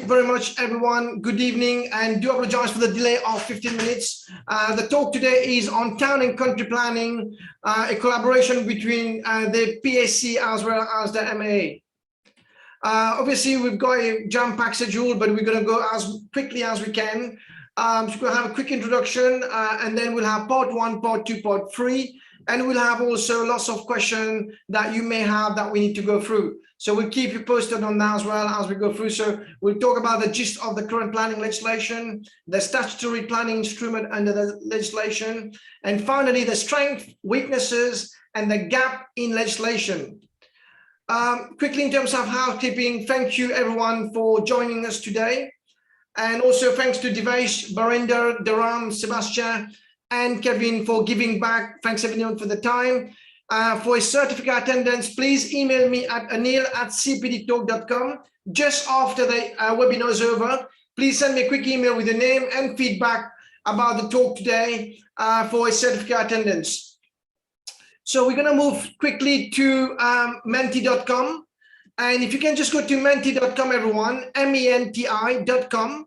very much, everyone. Good evening, and do apologize for the delay of 15 minutes. The talk today is on town and country planning, a collaboration between the PAC as well as the MAA. Obviously, we've got a jam-packed schedule, but we're going to go as quickly as we can. So we're going to have a quick introduction, and then we'll have part 1, part 2, part 3, and we'll have also lots of questions that you may have that we need to go through. So we'll keep you posted on that as well as we go through. So we'll talk about the gist of the current planning legislation, the statutory planning instrument under the legislation, and finally the strengths, weaknesses, and the gap in legislation. Quickly, in terms of housekeeping, thank you everyone for joining us today. And also thanks to Devesh, Barinder, Dharam, Sebastien, and Kevin for giving back. Thanks everyone for the time. For a certificate attendance, please email me at anil@cpdtalk.com just after the webinar is over. Please send me a quick email with your name and feedback about the talk today for a certificate attendance. So we're going to move quickly to menti.com. And if you can just go to menti.com, everyone, menti.com,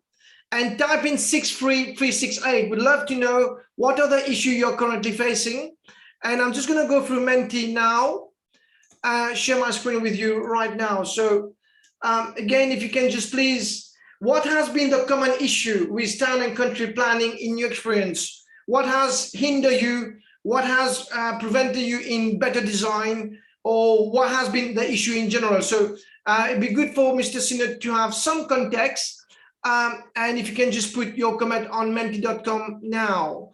and type in 63368. We'd love to know what are the issues you're currently facing. And I'm just going to go through Menti now, share my screen with you right now. So again, if you can just please, what has been the common issue with town and country planning in your experience? What has hindered you? What has prevented you in better design? Or what has been the issue in general? So it'd be good for Mr. Seenauth to have some context. And if you can just put your comment on menti.com now.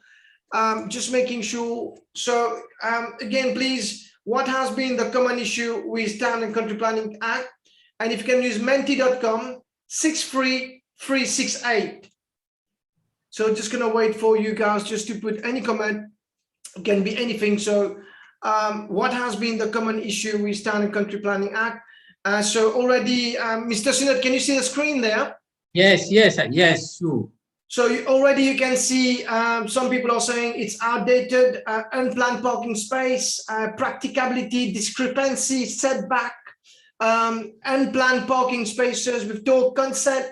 Just making sure. So again, please, what has been the common issue with Town and Country Planning Act? And if you can use menti.com 63368. So just gonna wait for you guys just to put any comment. It can be anything. So what has been the common issue with Town and Country Planning Act? So already, Mr. Seenauth, can you see the screen there? Yes, sure. So already you can see some people are saying it's outdated, unplanned parking space, practicability, discrepancy, setback, unplanned parking spaces with talk consent.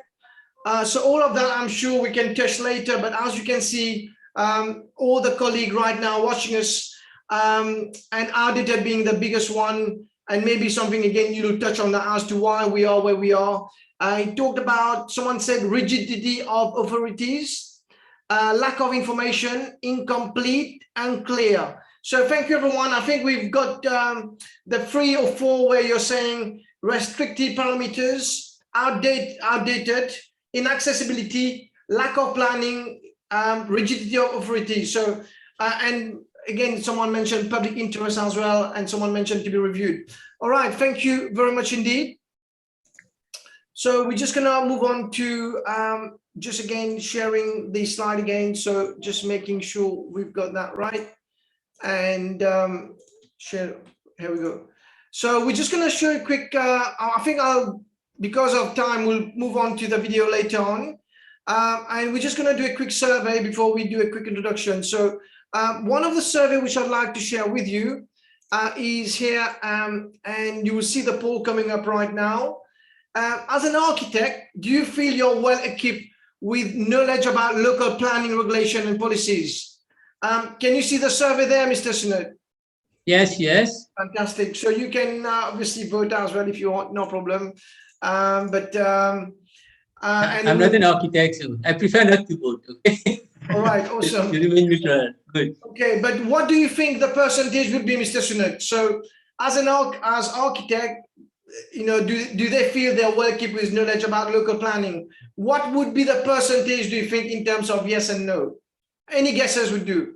So all of that I'm sure we can touch later, but as you can see, all the colleagues right now watching us, and outdated being the biggest one, and maybe something again you'll touch on that as to why we are where we are. I talked about, someone said rigidity of authorities, lack of information, incomplete, unclear. So thank you, everyone. I think we've got the 3 or 4 where you're saying restrictive parameters, outdated, inaccessibility, lack of planning, rigidity of authorities. So, and again, someone mentioned public interest as well, and someone mentioned to be reviewed. All right, thank you very much indeed. So we're just gonna move on to just again sharing the slide again. So just making sure we've got that right. And share, here we go. So we're just gonna show a quick, I think because of time, we'll move on to the video later on. And we're just gonna do a quick survey before we do a quick introduction. So one of the survey which I'd like to share with you is here, and you will see the poll coming up right now. As an architect, do you feel you're well equipped with knowledge about local planning, regulation, and policies? Can you see the survey there, Mr. Seenauth? Yes. Fantastic. So you can obviously vote as well if you want, no problem. I'm not an architect, so I prefer not to vote. Okay. All right. Awesome. Good. Okay, but what do you think the percentage would be, Mr. Seenauth? So as architect, you know, do they feel they're well equipped with knowledge about local planning? What would be the percentage, do you think, in terms of yes and no? Any guesses would do?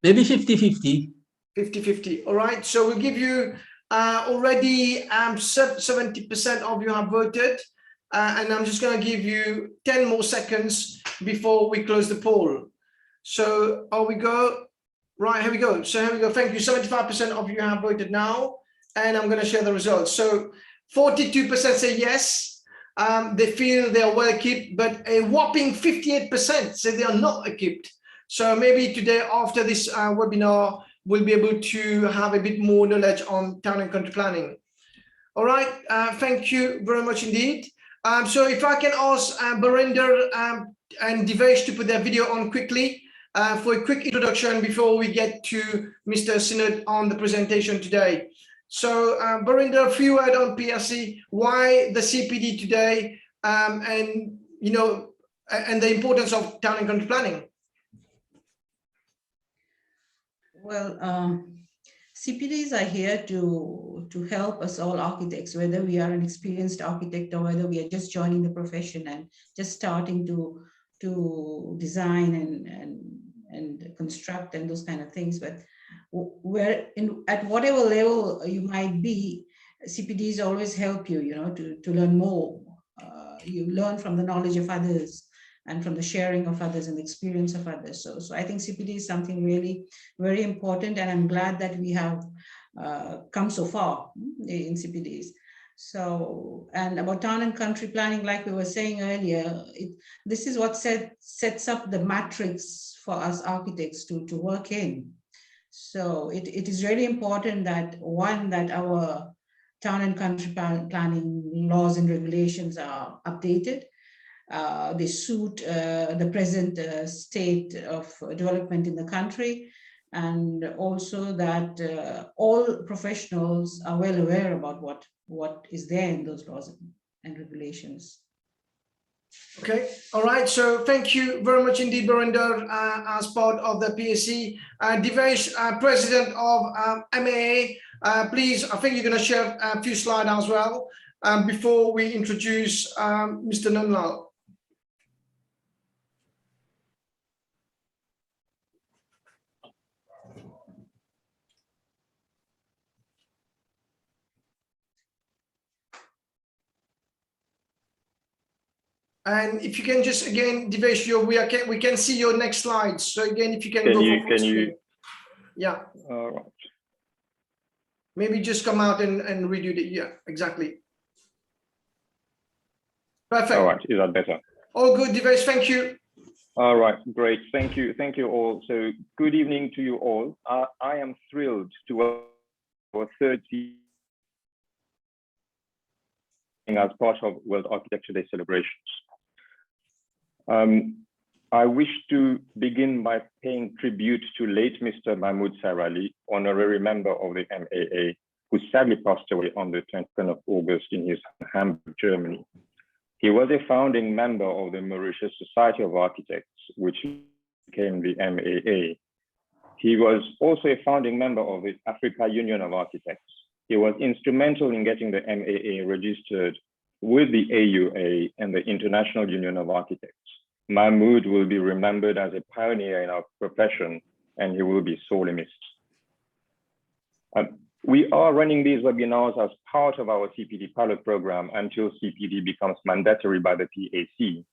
Maybe 50-50. 50-50. All right. So we'll give you already 70% of you have voted. And I'm just going to give you 10 more seconds before we close the poll. So we go. Right, here we go. So here we go. Thank you. 75% of you have voted now. And I'm going to share the results. So 42% say yes, they feel they are well equipped, but a whopping 58% say they are not equipped. So maybe today after this webinar, we'll be able to have a bit more knowledge on town and country planning. All right, thank you very much indeed. So if I can ask Barinder and Devesh to put their video on quickly for a quick introduction before we get to Mr. Seenauth on the presentation today. So Barinder, a few words on PAC, why the CPD today, and and the importance of town and country planning. Well, CPDs are here to help us all architects, whether we are an experienced architect or whether we are just joining the profession and just starting to design and construct and those kind of things. But at whatever level you might be, CPDs always help you, to learn more. You learn from the knowledge of others and from the sharing of others and the experience of others. So I think CPD is something really very important, and I'm glad that we have come so far in CPDs. So, and about town and country planning, like we were saying earlier, this is what sets up the matrix for us architects to work in. So it is really important that, one, that our town and country planning laws and regulations are updated. They suit the present state of development in the country, and also that all professionals are well aware about what is there in those laws and regulations. Okay, all right. So thank you very much indeed, Barinder, as part of the PAC. Devesh, President of MAA, please, I think you're going to share a few slides as well before we introduce Mr. Nandlall. And if you can just again, Devesh, we can see your next slides. So again, if you can yeah. All right. Maybe just come out and redo it. Yeah, exactly. Perfect. All right. Is that better? All good, Devesh. Thank you. All right. Great. Thank you. Thank you all. So good evening to you all. I am thrilled to our 30 as part of World Architecture Day celebrations. I wish to begin by paying tribute to late Mr. Mahmoud Sarali, honorary member of the MAA, who sadly passed away on the 22nd of August in his Hamburg, Germany. He was a founding member of the Mauritius Society of Architects, which became the MAA. He was also a founding member of the Africa Union of Architects. He was instrumental in getting the MAA registered with the AUA and the International Union of Architects. Mahmoud will be remembered as a pioneer in our profession, and he will be sorely missed. We are running these webinars as part of our CPD pilot program until CPD becomes mandatory by the PAC.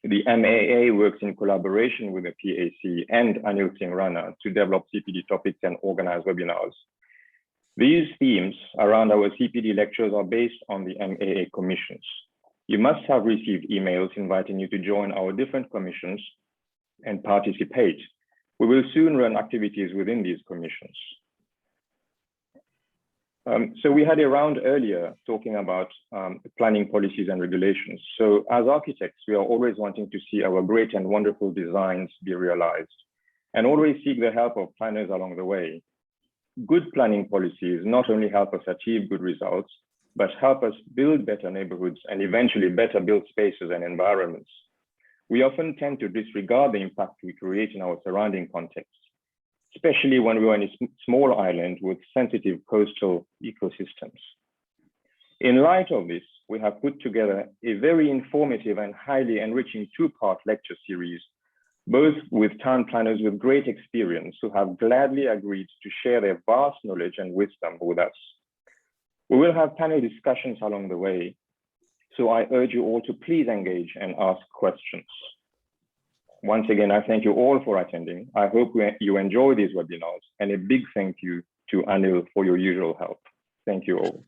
The MAA works in collaboration with the PAC and Anil Singh Rana to develop CPD topics and organize webinars. These themes around our CPD lectures are based on the MAA commissions. You must have received emails inviting you to join our different commissions and participate. We will soon run activities within these commissions. So we had a round earlier talking about planning policies and regulations. So as architects, we are always wanting to see our great and wonderful designs be realized and always seek the help of planners along the way. Good planning policies not only help us achieve good results, but help us build better neighborhoods and eventually better built spaces and environments. We often tend to disregard the impact we create in our surrounding context, especially when we are in a small island with sensitive coastal ecosystems. In light of this, we have put together a very informative and highly enriching two-part lecture series, both with town planners with great experience who have gladly agreed to share their vast knowledge and wisdom with us. We will have panel discussions along the way, so I urge you all to please engage and ask questions. Once again, I thank you all for attending. I hope you enjoy these webinars, and a big thank you to Anil for your usual help. Thank you all.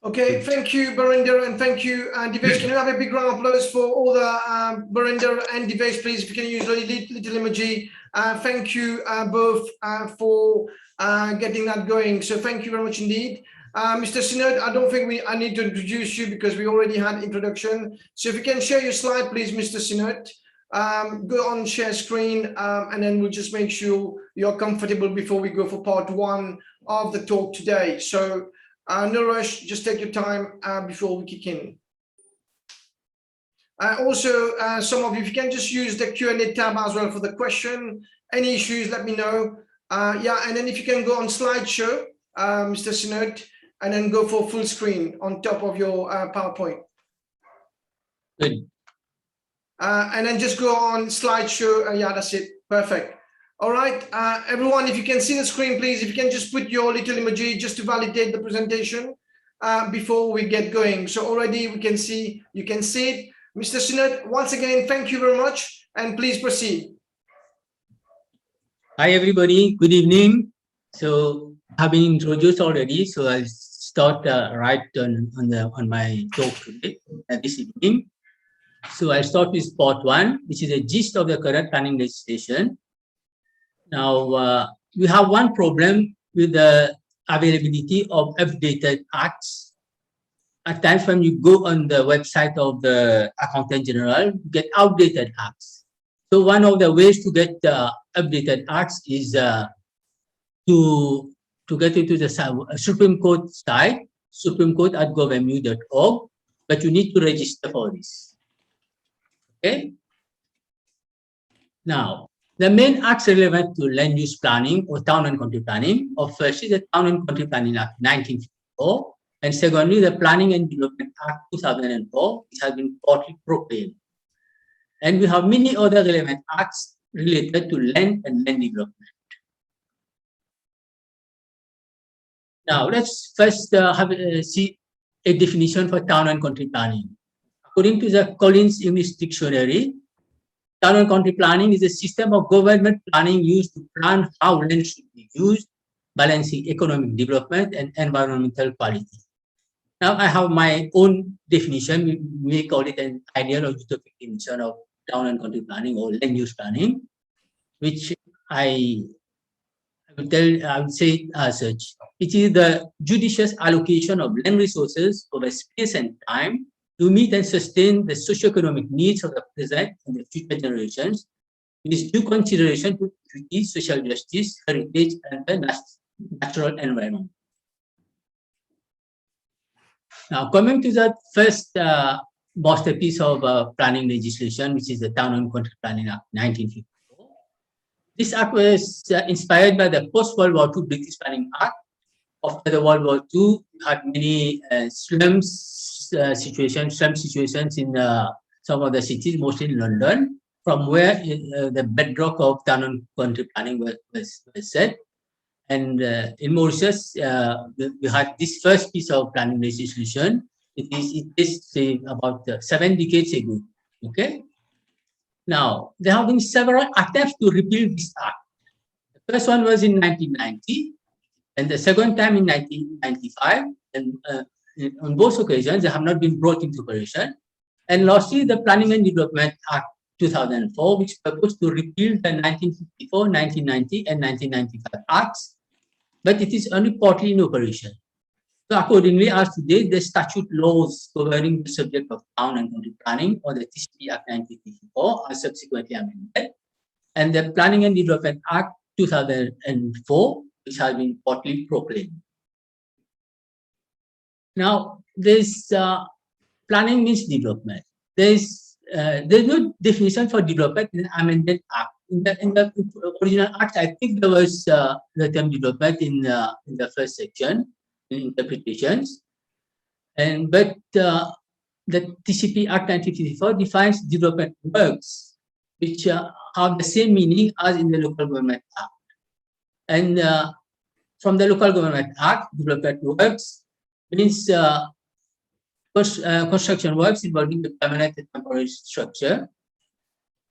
Okay, thank you, Barinder, and thank you, Devesh. Can you have a big round of applause for all the Barinder and Devesh, please? If you can use little emoji. Thank you both for getting that going. So thank you very much indeed. Mr. Seenauth, I don't think I need to introduce you because we already had introduction. So if you can share your slide, please, Mr. Seenauth. Go on share screen, and then we'll just make sure you're comfortable before we go for part one of the talk today. So no rush, just take your time before we kick in. Also, some of you, if you can just use the Q&A tab as well for the question. Any issues, let me know. Yeah, and then if you can go on slideshow, Mr. Seenauth, and then go for full screen on top of your PowerPoint. Good. And then just go on slideshow. Yeah, that's it. Perfect. All right, everyone, if you can see the screen, please, if you can just put your little emoji just to validate the presentation before we get going. So already we can see, you can see it. Mr. Seenauth, once again, thank you very much, and please proceed. Hi, everybody. Good evening. So I've been introduced already, so I'll start right on my talk today, this evening. So I'll start with part one, which is a gist of the current planning legislation. Now, we have one problem with the availability of updated acts. At times when you go on the website of the Accountant General, you get outdated acts. So one of the ways to get updated acts is to get into the Supreme Court site, supremecourt.gov.mu.org, but you need to register for this. Okay. Now, the main acts relevant to land use planning or town and country planning are firstly the Town and Country Planning Act 1954, and secondly the Planning and Development Act 2004, which has been partly proclaimed. And we have many other relevant acts related to land and land development. Now, let's first see a definition for town and country planning. According to the Collins English Dictionary, town and country planning is a system of government planning used to plan how land should be used, balancing economic development and environmental quality. Now, I have my own definition. We may call it an ideal or utopic definition of town and country planning or land use planning, which I would say it as such. It is the judicious allocation of land resources over space and time to meet and sustain the socio-economic needs of the present and the future generations, with due consideration to equity, social justice, heritage, and the natural environment. Now, coming to the first masterpiece of planning legislation, which is the Town and Country Planning Act 1954. This act was inspired by the post-World War II British Planning Act. After the World War II, we had many slum situations in some of the cities, mostly in London, from where the bedrock of town and country planning was set. And in Mauritius, we had this first piece of planning legislation. It is about 7 decades ago. Okay. Now, there have been several attempts to repeal this act. The first one was in 1990, and the second time in 1995. And on both occasions, they have not been brought into operation. And lastly, the Planning and Development Act 2004, which proposed to repeal the 1954, 1990, and 1995 acts, but it is only partly in operation. So accordingly, as today, the statute laws governing the subject of town and country planning, or the TCP Act 1954, are subsequently amended, and the Planning and Development Act 2004, which has been partly proclaimed. Now, this planning means development. There's no definition for development in the amended act. In the original act, I think there was the term development in the first section, in interpretations. But the TCP Act 1954 defines development works, which have the same meaning as in the Local Government Act. And from the Local Government Act, development works means construction works involving the permanent and temporary structure,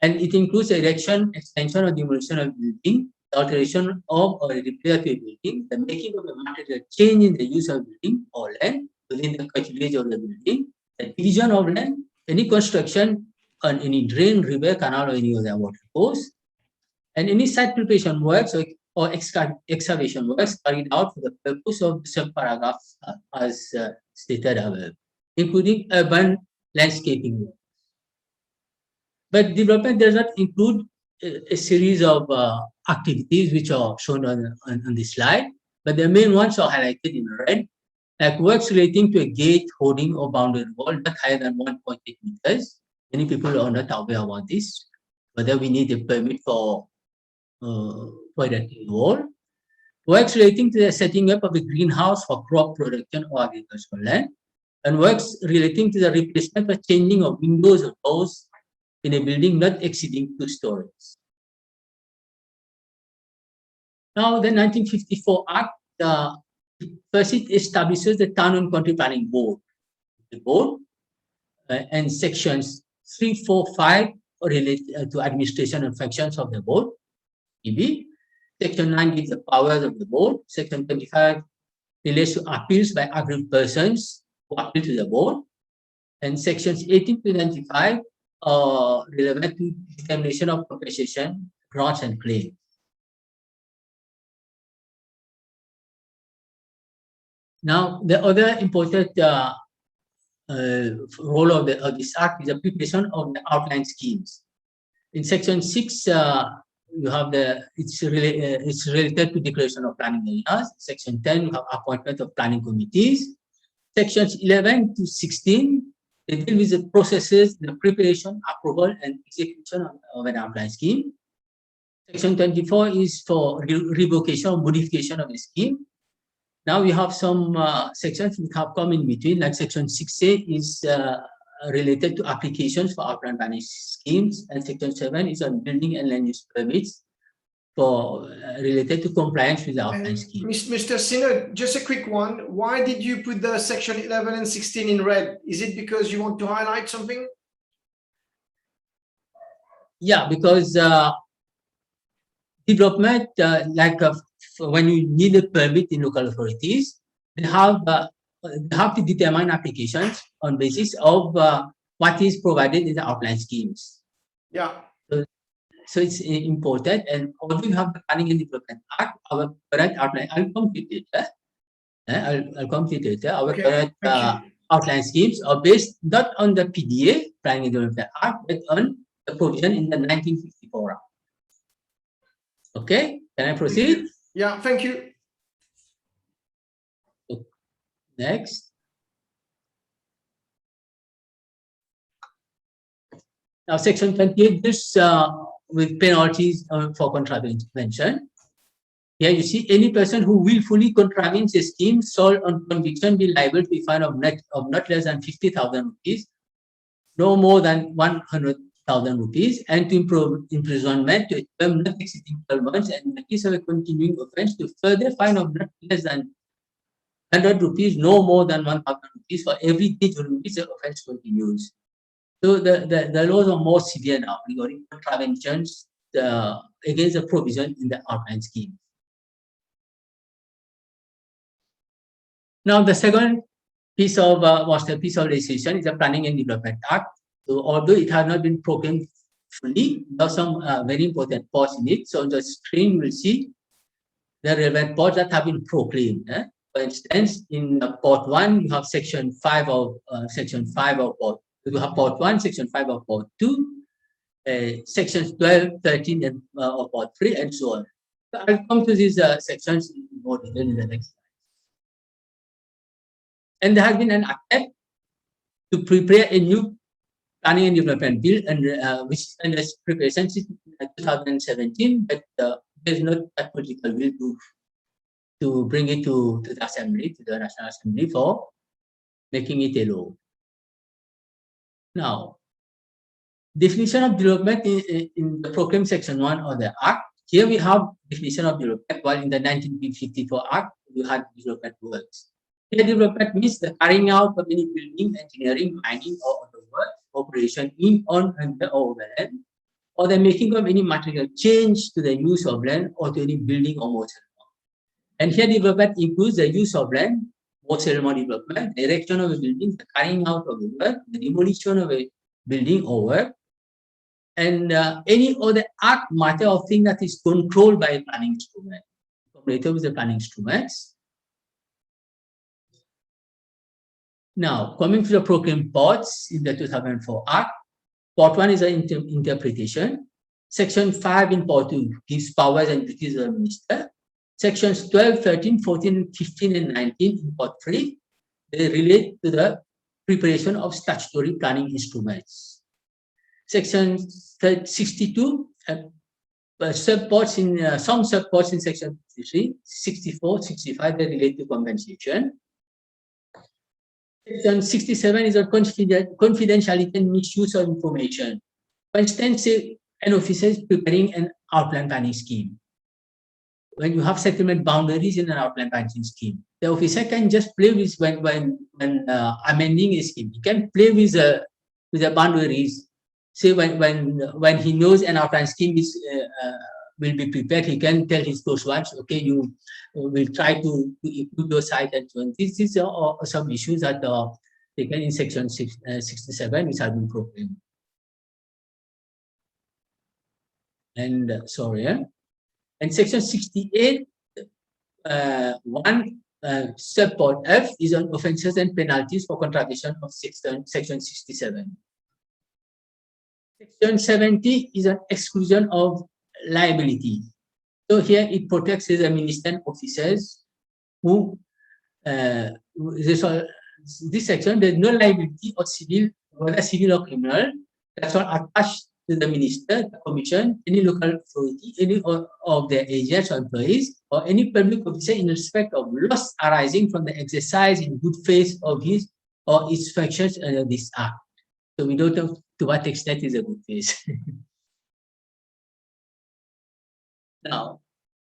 and it includes the erection, extension, or demolition of building, the alteration of or repair to a building, the making of a material change in the use of building or land within the curtilage of the building, the division of land, any construction on any drain, river, canal, or any other water course, and any site preparation works or excavation works carried out for the purpose of the subparagraph as stated above, including urban landscaping work. But development does not include a series of activities which are shown on this slide, but the main ones are highlighted in red, like works relating to a gate, hoarding, or boundary wall not higher than 1.8 meters. Many people are not aware about this, whether we need a permit for that wall. Works relating to the setting up of a greenhouse for crop production or agricultural land, and works relating to the replacement or changing of windows or doors in a building not exceeding 2 stories. Now, the 1954 Act, first it establishes the Town and Country Planning Board. The board and sections 3, 4, 5 relate to administration and functions of the board. EB. Section 9 gives the powers of the board. Section 25 relates to appeals by aggrieved persons who appeal to the board. And sections 18 to 95 are relevant to determination of compensation, grants, and claims. Now, the other important role of this act is the preparation of the outline schemes. In section 6, you have it's related to declaration of planning areas. Section 10, you have appointment of planning committees. Sections 11 to 16, they deal with the processes, the preparation, approval, and execution of an outline scheme. Section 24 is for revocation or modification of a scheme. Now we have some sections which have come in between, like section 6A is related to applications for outline planning schemes, and section 7 is on building and land use permits for related to compliance with the outline scheme. Mr. Seenauth, just a quick one. Why did you put the section 11 and 16 in red? Is it because you want to highlight something? Yeah, because development, when you need a permit in local authorities, they have to determine applications on basis of what is provided in the outline schemes. Yeah. So it's important, and although you have the Planning and Development Act, our current outline, I'll come to it later. I'll come to it later. Our current outline schemes are based not on the PDA, Planning and Development Act, but on the provision in the 1954 Act. Okay, can I proceed? Yeah, thank you. Next. Now, section 28 deals with penalties for contravention. Here you see any person who willfully contravenes a scheme sold on conviction be liable to a fine of not less than 50,000 rupees, no more than 100,000 rupees, and to imprisonment to a term not exceeding 12 months, and in the case of a continuing offense, to further fine of not less than 100 rupees, no more than 1,000 rupees for every day during which the offense continues. So the laws are more severe now regarding contraventions against the provision in the outline scheme. Now, the second piece of masterpiece of legislation is the Planning and Development Act. So, although it has not been proclaimed fully, there are some very important parts in it. So, on the screen, you will see the relevant parts that have been proclaimed. For instance, in Part 1, you have Section 5 of Part. You have Part 1, Section 5 of Part 2, Sections 12, 13 and, of Part 3, and so on. So I'll come to these sections in more detail in the next slide. And there has been an attempt to prepare a new Planning and Development Bill, and which is under preparation since 2017, but there's not a political will to bring it to the Assembly, to the National Assembly, for making it a law. Now, definition of development in the proclaimed section 1 of the Act. Here we have definition of development, while in the 1954 Act, we had development works. Here, development means the carrying out of any building, engineering, mining, or other work, operation in, on, under, or over land, or the making of any material change to the use of land or to any building or more settlement. And here, development includes the use of land, more settlement development, the erection of a building, the carrying out of a work, the demolition of a building or work, and any other act, matter, or thing that is controlled by a planning instrument. Later with the planning instruments. Now, coming to the proclaimed parts in the 2004 Act, Part 1 is an interpretation. Section 5 in Part 2 gives powers and duties of the minister. Sections 12, 13, 14, 15, and 19 in Part 3, they relate to the preparation of statutory planning instruments. Section 62, subparts in some subparts in Section 63, 64, 65, they relate to compensation. Section 67 is on confidentiality and misuse of information. For instance, say an officer is preparing an outline planning scheme. When you have settlement boundaries in an outline planning scheme, the officer can just play with when amending a scheme. He can play with the boundaries. Say when he knows an outline scheme is will be prepared, he can tell his coastguards, okay, you will try to include your site and so on. This is some issues that are taken in Section 67, which have been proclaimed. And and Section 68, subpart F is on offences and penalties for contradiction of Section 67. Section 70 is an exclusion of liability. So here it protects the minister officers who this section, there's no liability or civil, whether civil or criminal, that's all attached to the minister, the commission, any local authority, any of their agents or employees, or any public officer in respect of loss arising from the exercise in good faith of his or its functions under this act. So we don't know to what extent is a good faith. Now,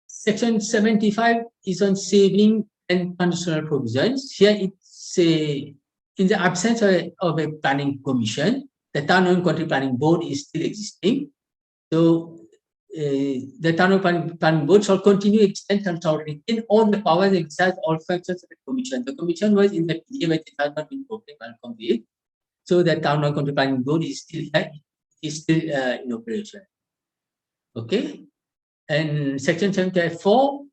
Section 75 is on saving and conditional provisions. Here it's in the absence of a planning commission, the Town and Country Planning Board is still existing. So the Town and Planning Board shall continue extend and shall retain all the powers exercised all functions of the commission. The commission was in the PA, but it has not been proclaimed and complete. So the Town and Country Planning Board is still in operation. Okay. And Section 74,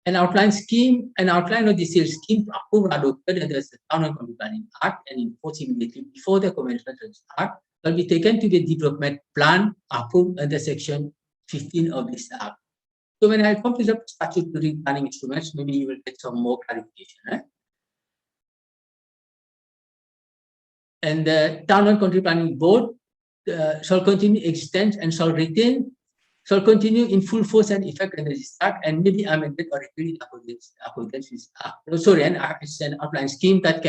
an outline scheme, an outline of the sales scheme approved adopted under the Town and Country Planning Act and enforced immediately before the commencement of this act will be taken to the development plan approved under Section 15 of this act. So when I come to the statutory planning instruments, maybe you will get some more clarification. And the Town and Country Planning Board shall continue existence and shall continue in full force and effect under this act and may be amended or repealed in accordance with act. Sorry, it's an outline scheme that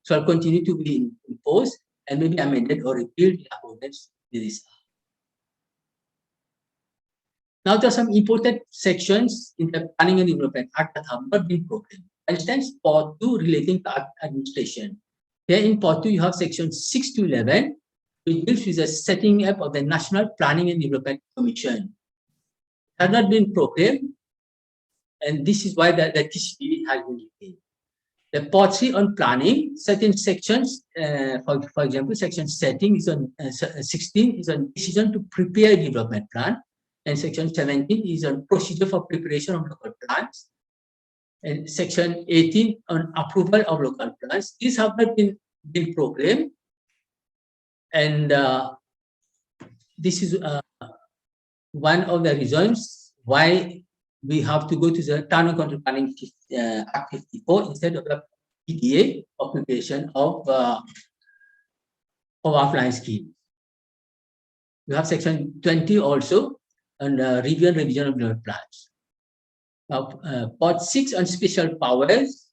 shall continue to be in force and may be amended or repealed in accordance with this act. Now there are some important sections in the Planning and Development Act that have not been proclaimed. For instance, Part 2 relating to administration. Here in Part 2 you have sections 6 to 11, which deals with the setting up of the National Planning and Development Commission. Has not been proclaimed, and this is why the TCP has been retained. The Part 3 on planning, certain sections, for example, section 16 is on decision to prepare a development plan, and section 17 is on procedure for preparation of local plans, and section 18 on approval of local plans. These have not been proclaimed, and this is one of the reasons why we have to go to the Town and Country Planning Act 54 instead of the PDA of preparation of outline scheme. We have section 20 also on review and revision of development plans. Now, Part 6 on special powers,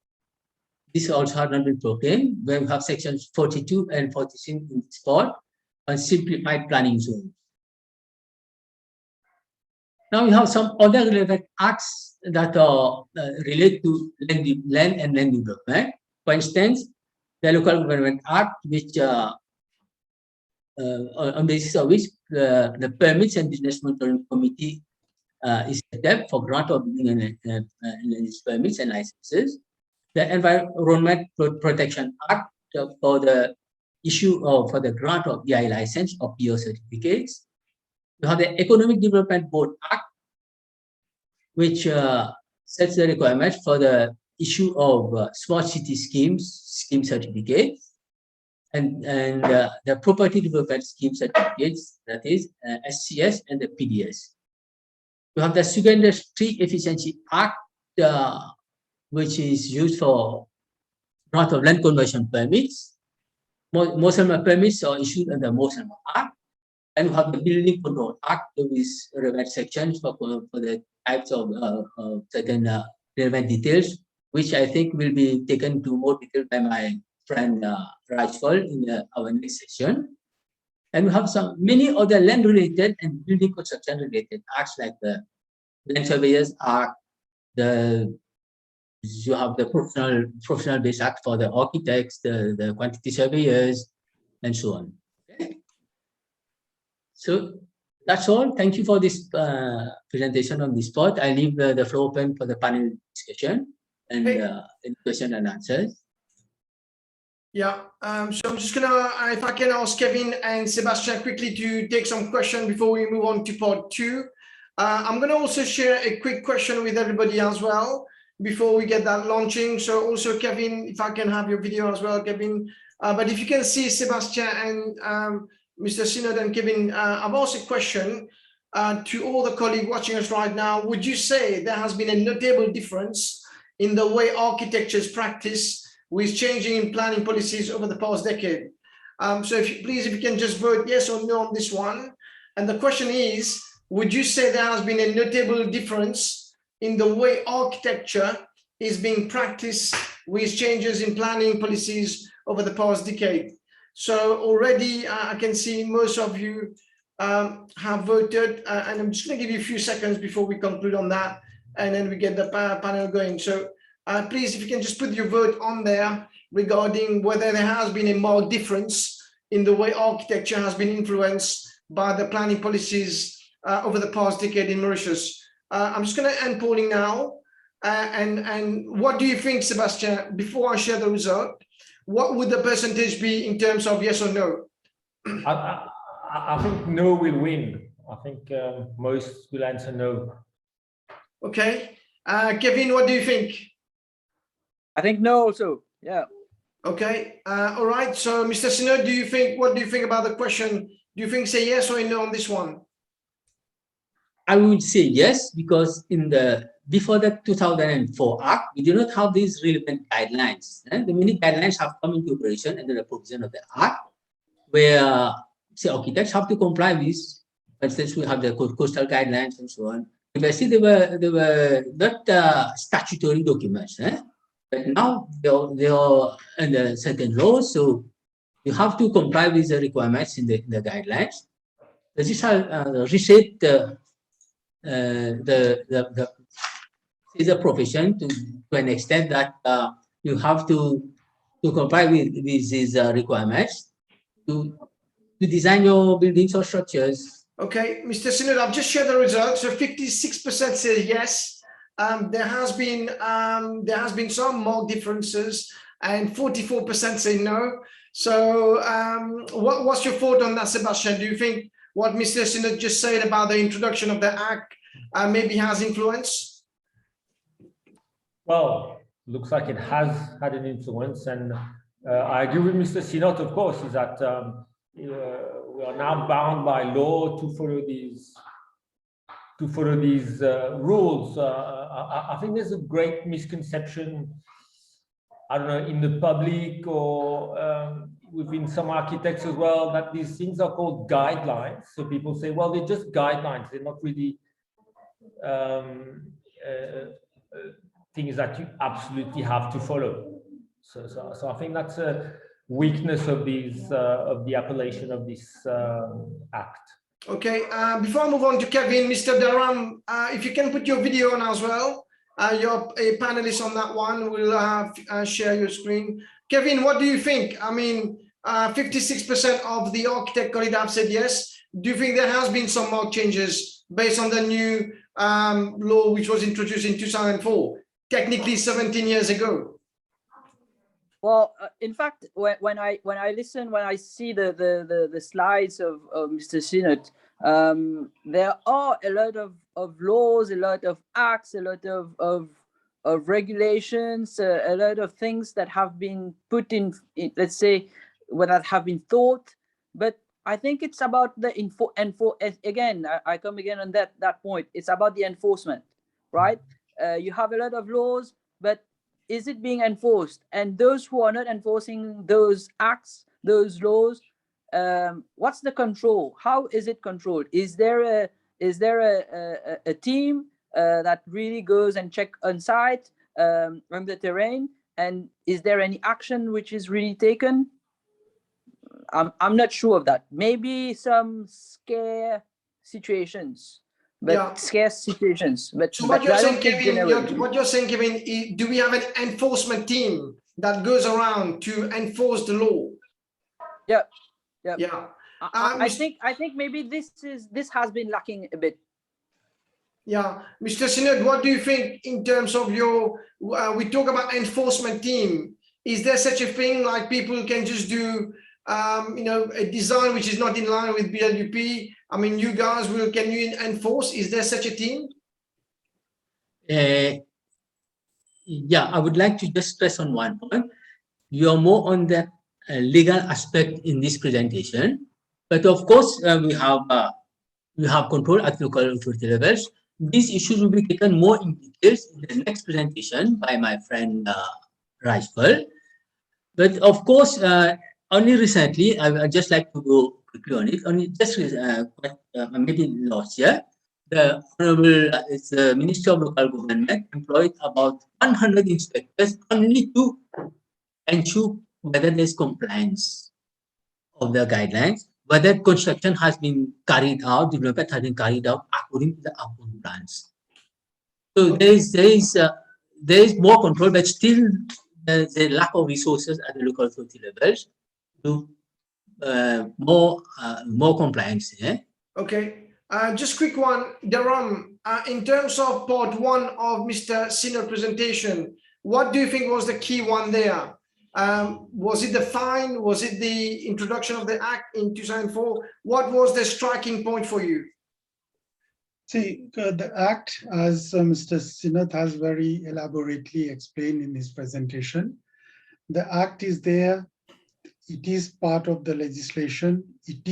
this also has not been proclaimed, where we have sections 42 and 46 in this part on simplified planning zones. Now we have some other relevant acts that are related to land and land development. For instance, the Local Government Act, which on basis of which the Permits and Business Monitoring Committee is set up for grant of building and permits and licenses. The Environment Protection Act for the issue of for the grant of EI license or PO certificates. You have the Economic Development Board Act, which sets the requirements for the issue of smart city scheme certificates, and the Property Development Scheme certificates, that is SCS and the PDS. You have the Sugar Industry Efficiency Act, which is used for grant of land conversion permits. Most of the permits are issued under most of the Act. And we have the Building Control Act with relevant sections for the types of certain relevant details, which I think will be taken to more detail by my friend Rajpal in our next session. And we have many other land-related and building construction-related acts like the Land Surveyors Act, you have the professional-based act for the architects, the quantity surveyors, and so on. Okay. So that's all. Thank you for this presentation on this part. I leave the floor open for the panel discussion and question and answers. Yeah, so I'm just gonna, if I can ask Kevin and Sebastien quickly to take some questions before we move on to part 2. I'm gonna also share a quick question with everybody as well before we get that launching. So also Kevin, if I can have your video as well, Kevin. But if you can see Sebastien and Mr. Seenauth and Kevin, I've asked a question to all the colleagues watching us right now. Would you say there has been a notable difference in the way architecture is practiced with changing in planning policies over the past decade? So if you can just vote yes or no on this one. And the question is, would you say there has been a notable difference in the way architecture is being practiced with changes in planning policies over the past decade? So already I can see most of you have voted, and I'm just going to give you a few seconds before we conclude on that, and then we get the panel going. So please, if you can just put your vote on there regarding whether there has been a marked difference in the way architecture has been influenced by the planning policies over the past decade in Mauritius. I'm just going to end polling now. And what do you think, Sebastien, before I share the result? What would the percentage be in terms of yes or no? I think no will win. I think most will answer no. Okay. Kevin, what do you think? I think no also, yeah. Okay. All right. So Mr. Seenauth, what do you think about the question? Do you think say yes or no on this one? I would say yes, because before the 2004 Act, we do not have these relevant guidelines. The many guidelines have come into operation under the provision of the Act, where say architects have to comply with. For instance, we have the coastal guidelines and so on. Previously, they were not statutory documents, but now they are under certain laws, so you have to comply with the requirements in the guidelines. This has reshaped the profession to an extent that you have to comply with these requirements to design your buildings or structures. Okay, Mr. Seenauth, I've just shared the results. So 56% say yes. There has been some more differences, and 44% say no. So what's your thought on that, Sebastien? Do you think what Mr. Seenauth just said about the introduction of the Act maybe has influence? Well, looks like it has had an influence, and I agree with Mr. Seenauth, of course, is that we are now bound by law to follow these rules. I think there's a great misconception, I don't know, in the public or within some architects as well, that these things are called guidelines. So people say, well, they're just guidelines. They're not really things that you absolutely have to follow. So I think that's a weakness of these of the appellation of this Act. Okay, before I move on to Kevin, Mr. Dharam, if you can put your video on as well. You're a panelist on that one. We'll share your screen. Kevin, what do you think? I mean, 56% of the architect colleagues have said yes. Do you think there has been some more changes based on the new law which was introduced in 2004, technically 17 years ago? Well, in fact, when I listen, when I see the slides of Mr. Seenauth, there are a lot of laws, a lot of acts, a lot of regulations, a lot of things that have been put in, let's say, that have been thought. But I think it's about the again, I come again on that point. It's about the enforcement, right? You have a lot of laws, but is it being enforced? And those who are not enforcing those acts, those laws, what's the control? How is it controlled? Is there a team that really goes and check on site, on the terrain? And is there any action which is really taken? I'm not sure of that. Maybe some scare situations, but Yeah. scarce situations. But So what you're I don't saying, think Kevin, generally. what you're saying, Kevin, do we have an enforcement team that goes around to enforce the law? Yeah. Yeah. I think maybe this has been lacking a bit. Yeah, Mr. Seenauth, what do you think in terms of your? We talk about enforcement team. Is there such a thing like people can just do, a design which is not in line with BWP? I mean, you guys can you enforce? Is there such a team? Yeah, I would like to just stress on one point. You are more on the legal aspect in this presentation, but of course we have control at local authority levels. These issues will be taken more in details in the next presentation by my friend Rajpal. But of course, only recently, I just like to go quickly on it. Only just maybe last year, the Honorable Minister of Local Government employed about 100 inspectors only to ensure whether there's compliance of the guidelines, whether construction has been carried out, development has been carried out according to the approved plans. So there is more control, but still there's a lack of resources at the local authority levels to more compliance. Yeah? Okay. Just quick one, Dharam. In terms of part one of Mr. Seenauth's presentation, what do you think was the key one there? Was it the fine? Was it the introduction of the Act in 2004? What was the striking point for you? See, the Act, as Mr. Seenauth has very elaborately explained in his presentation, the Act is there. It is part of the legislation. It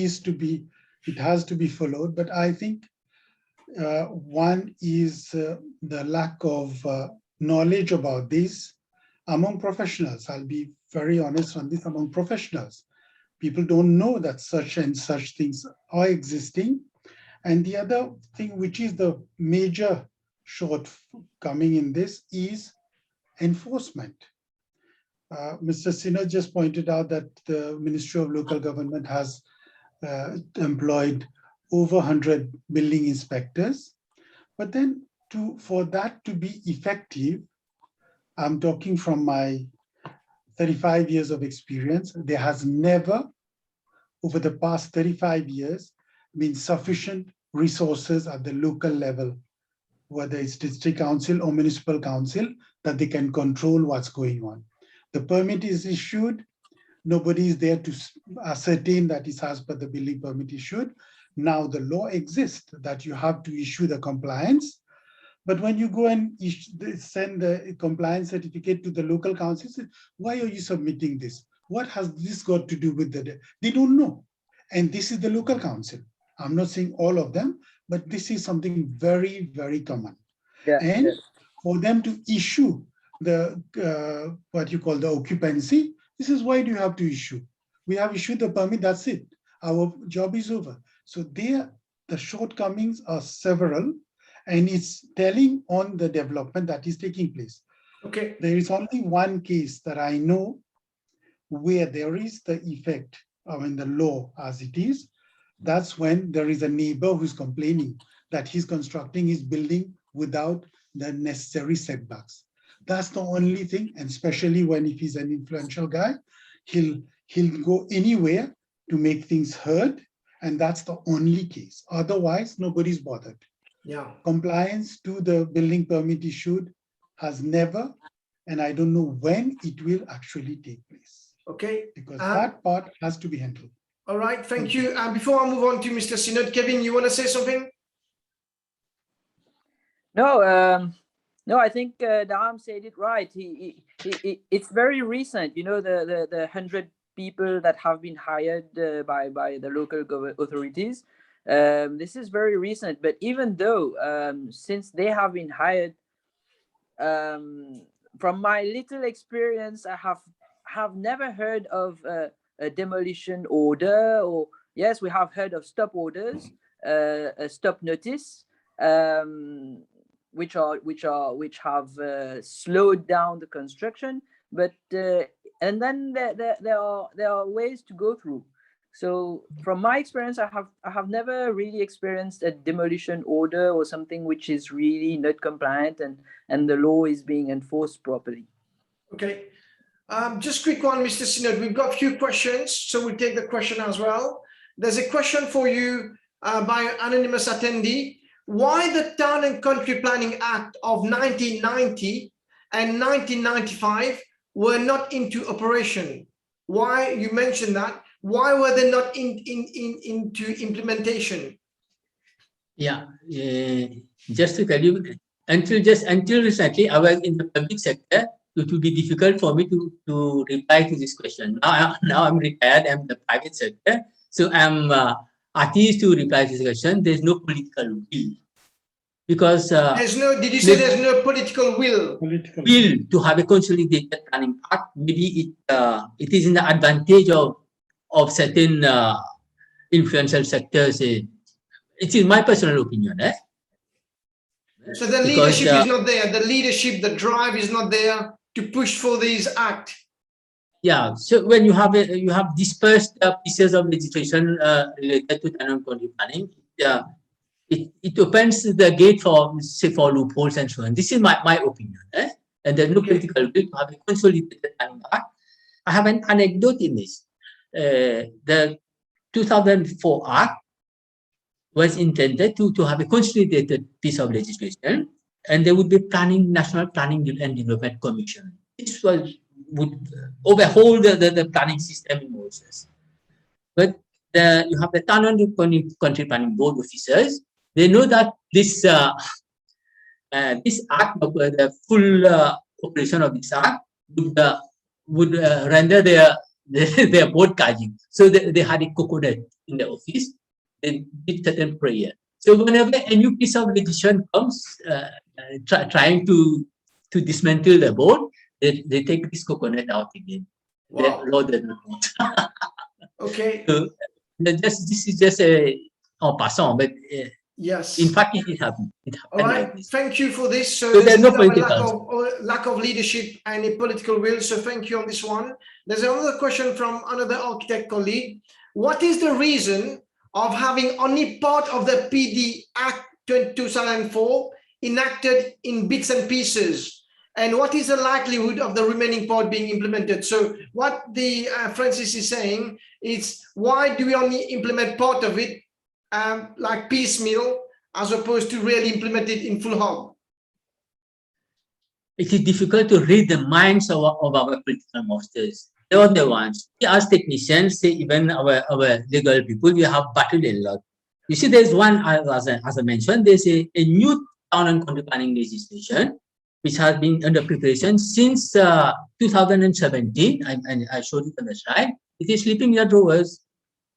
has to be followed. But I think one is the lack of knowledge about this among professionals. I'll be very honest on this, among professionals. People don't know that such and such things are existing. And the other thing, which is the major shortcoming in this, is enforcement. Mr. Seenauth just pointed out that the Ministry of Local Government has employed over 100 building inspectors. But then for that to be effective, I'm talking from my 35 years of experience, there has never, over the past 35 years, been sufficient resources at the local level, whether it's district council or municipal council, that they can control what's going on. The permit is issued, nobody is there to ascertain that it's as per the building permit issued. Now the law exists that you have to issue the compliance, but when you go and send the compliance certificate to the local council, say, why are you submitting this? What has this got to do with the? They don't know. And this is the local council. I'm not saying all of them, but this is something very, very common. Yeah, and yeah. For them to issue the what you call the occupancy, this is why do you have to issue? We have issued the permit, that's it. Our job is over. So the shortcomings are several, and it's telling on the development that is taking place. Okay. There is only one case that I know where there is the effect, the law as it is. That's when there is a neighbor who's complaining that he's constructing his building without the necessary setbacks. That's the only thing, and especially when if he's an influential guy, he'll go anywhere to make things heard, and that's the only case. Otherwise, nobody's bothered. Yeah. Compliance to the building permit issued has never and I don't know when it will actually take place, Okay. because that part has to be handled. All right. Thank you. And before I move on to Mr. Seenauth, Kevin, you want to say something? No, no, I think Daham said it right. It's very recent. You know, the 100 people that have been hired by the local authorities. This is very recent. But even though since they have been hired, from my little experience, I have never heard of a demolition order, or yes, we have heard of stop orders, a stop notice. Which have slowed down the construction, but and then there are ways to go through. So from my experience, I have never really experienced a demolition order or something which is really not compliant and the law is being enforced properly. Okay. Just quick one, Mr. Seenauth. We've got a few questions, so we'll take the question as well. There's a question for you by an anonymous attendee. Why the Town and Country Planning Act of 1990 and 1995 were not into operation? Why, you mentioned that, why were they not into implementation? Yeah, just to tell you, until recently, I was in the public sector. It would be difficult for me to reply to this question. Now I'm retired, I'm in the private sector, so I'm asked to reply to this question. There's no political will, because there's no. Did you say there's no political will? Will to have a consolidated planning act. Maybe it is in the advantage of certain influential sectors. It is my personal opinion. So the leadership is not there. The leadership, the drive is not there to push for these act. Yeah. So when you have dispersed pieces of legislation related to town and country planning, it opens the gate for loopholes and so on. This is my opinion. And there's no political will to have a consolidated planning act. I have an anecdote in this. The 2004 Act was intended to have a consolidated piece of legislation, and there would be National Planning and Development Commission. This would overhaul the planning system in Mauritius. But you have the Town and Country Planning Board officers. They know that this act, the full operation of this act would render their board kaji. So they had a coconut in the office. They did certain prayer. So whenever a new piece of legislation comes, trying to dismantle the board, they take this coconut out again. Wow. Okay. So this is just a en passant, but yes, in fact it happened. All right, like thank you for this. So there's no lack of leadership and a political will. So thank you on this one. There's another question from another architect colleague. What is the reason of having only part of the PD Act 2004 enacted in bits and pieces? And what is the likelihood of the remaining part being implemented? So what the Francis is saying is, why do we only implement part of it like piecemeal, as opposed to really implement it in full hog? It is difficult to read the minds of our political masters. They are the ones. We as technicians, say even our legal people, we have battled a lot. You see, there's one, as I mentioned, there's a new town and country planning legislation, which has been under preparation since 2017, and I showed it on the slide. It is sleeping in the drawers.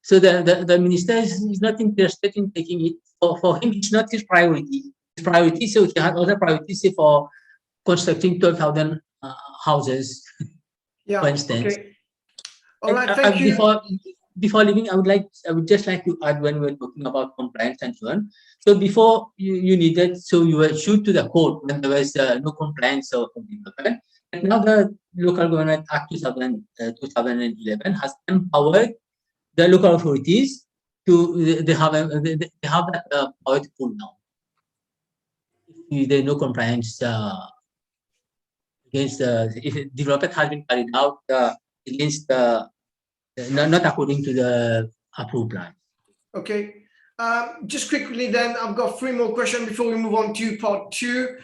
So the minister is not interested in taking it. For him, it's not his priority. His priority, so he has other priorities, say, for constructing 12,000 houses, for instance. Okay. All right, thank you. Before leaving, I would just like to add, when we're talking about compliance and so on. So before you needed, so you were issued to the court when there was no compliance or something like that. And now the Local Government Act 2011 has empowered the local authorities to they have that power to pull down if there is no compliance against if development has been carried out against not according to the approved plan. Okay. Just quickly then, I've got 3 more questions before we move on to part 2.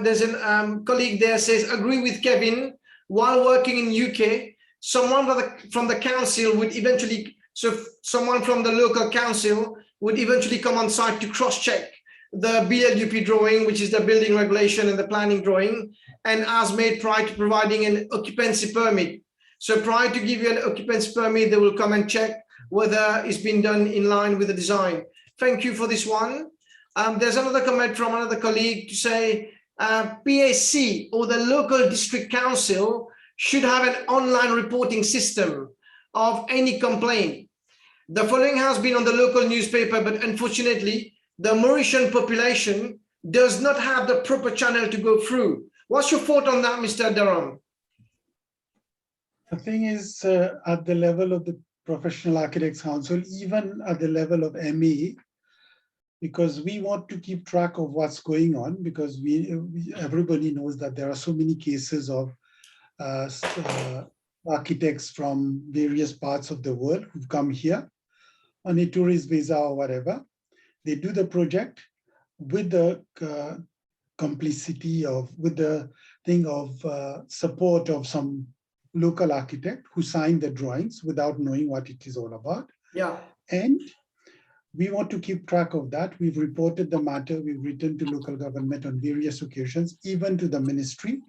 There's a colleague there says, agree with Kevin, while working in UK, someone from the council would eventually, so someone from the local council would eventually come on site to cross-check the BLUP drawing, which is the building regulation and the planning drawing, and as made prior to providing an occupancy permit. So prior to give you an occupancy permit, they will come and check whether it's been done in line with the design. Thank you for this one. There's another comment from another colleague to say PAC or the local district council should have an online reporting system of any complaint. The following has been on the local newspaper, but unfortunately, the Mauritian population does not have the proper channel to go through. What's your thought on that, Mr. Durham? The thing is, at the level of the Professional Architects Council, even at the level of MAA, because we want to keep track of what's going on, because everybody knows that there are so many cases of architects from various parts of the world who've come here on a tourist visa or whatever. They do the project with the complicity of, with the thing of support of some local architect who signed the drawings without knowing what it is all about. Yeah. And we want to keep track of that. We've reported the matter. We've written to local government on various occasions, even to the ministry,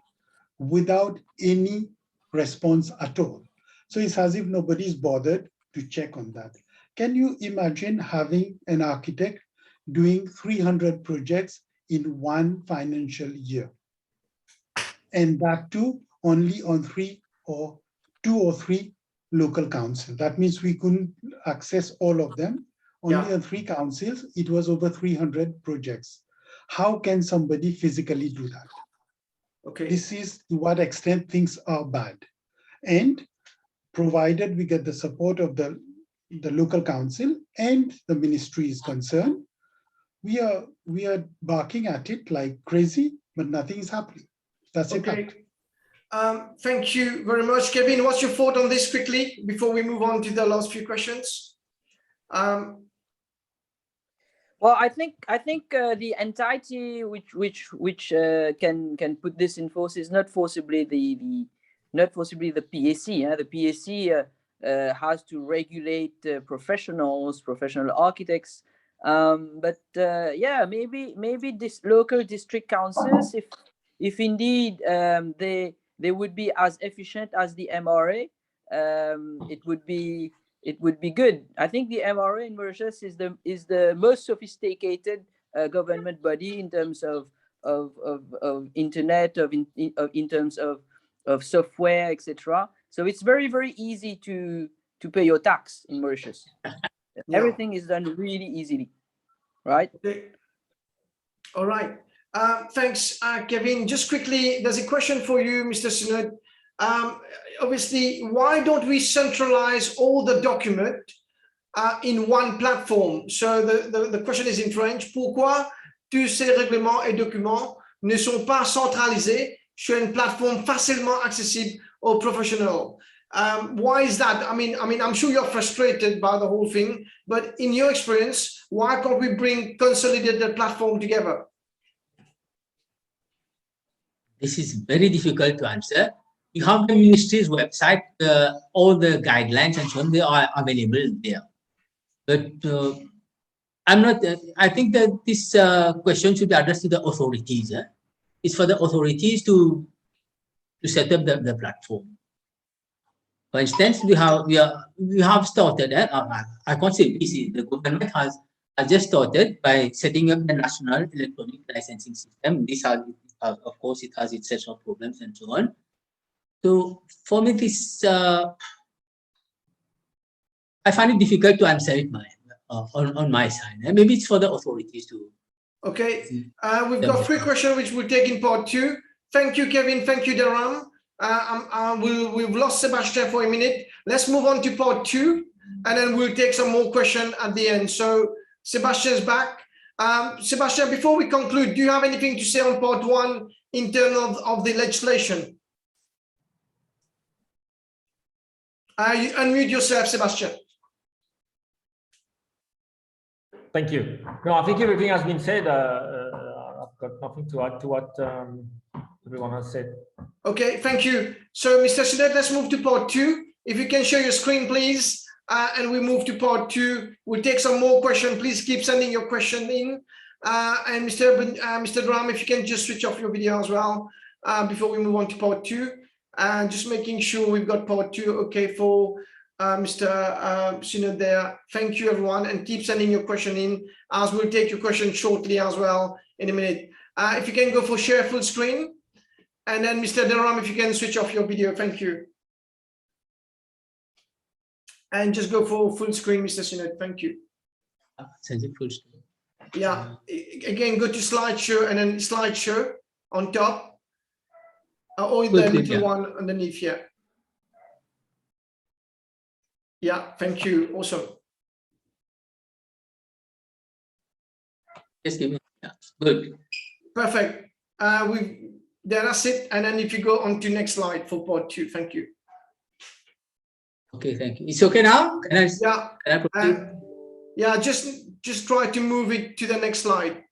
without any response at all. So it's as if nobody's bothered to check on that. Can you imagine having an architect doing 300 projects in one financial year? And that too, only on 2 or 3 local councils. That means we couldn't access all of them. Only on 3 councils, it was over 300 projects. How can somebody physically do that? Okay. This is to what extent things are bad. And provided we get the support of the local council and the ministry is concerned, we are barking at it like crazy, but nothing is happening. That's okay. it. Thank you very much, Kevin. What's your thought on this quickly before we move on to the last few questions? Well, I think the entity which can put this in force is not forcibly the PAC. The PAC has to regulate professional architects. But yeah, maybe this local district councils, if indeed they would be as efficient as the MRA, it would be good. I think the MRA in Mauritius is the most sophisticated government body in terms of internet, in terms of software, etc. So it's very easy to pay your tax in Mauritius. Yeah. Everything is done really easily, right? Okay. All right. Thanks, Kevin. Just quickly, there's a question for you, Mr. Seenauth. Obviously, why don't we centralize all the document in one platform? So the question is in French. Pourquoi tous ces règlements et documents ne sont pas centralisés sur une plateforme facilement accessible aux professionnels? Why is that? I mean, I'm sure you're frustrated by the whole thing, but in your experience, why can't we consolidate the platform together? This is very difficult to answer. You have the ministry's website, all the guidelines and so on, they are available there. But I'm not, I think that this question should be addressed to the authorities. It's for the authorities to set up the platform. For instance, we have started, I can't say this, the government has just started by setting up the national electronic licensing system. This has, of course, it has its set of problems and so on. So for me, this I find it difficult to answer it on my side. Maybe it's for the authorities to. Okay, we've got 3 questions which we'll take in part 2. Thank you, Kevin. Thank you, Durham. We've lost Sebastien for a minute. Let's move on to part 2, and then we'll take some more questions at the end. So Sebastien's back. Sebastien, before we conclude, do you have anything to say on part 1 in terms of the legislation? You unmute yourself, Sebastien. Thank you. No, I think everything has been said. I've got nothing to add to what everyone has said. Okay, thank you. So, Mr. Seenauth, let's move to part 2. If you can share your screen, please, and we move to part 2. We'll take some more questions. Please keep sending your question in. And Mr. Durham, if you can just switch off your video as well before we move on to part 2. And just making sure we've got part 2 okay for Mr. Seenauth there. Thank you, everyone, and keep sending your question in, as we'll take your question shortly as well in a minute. If you can go for share full screen, and then Mr. Durham, if you can switch off your video, thank you. And just go for full screen, Mr. Seenauth, thank you. Full screen. Yeah, again, go to slideshow and then slideshow on top, or the little one underneath here. Yeah, thank you. Awesome. Just give me. Yeah, good. Perfect. That's it. And then if you go on to next slide for part 2, thank you. Okay, thank you. It's okay now? Can I? Yeah. Can I proceed? Yeah, just try to move it to the next slide.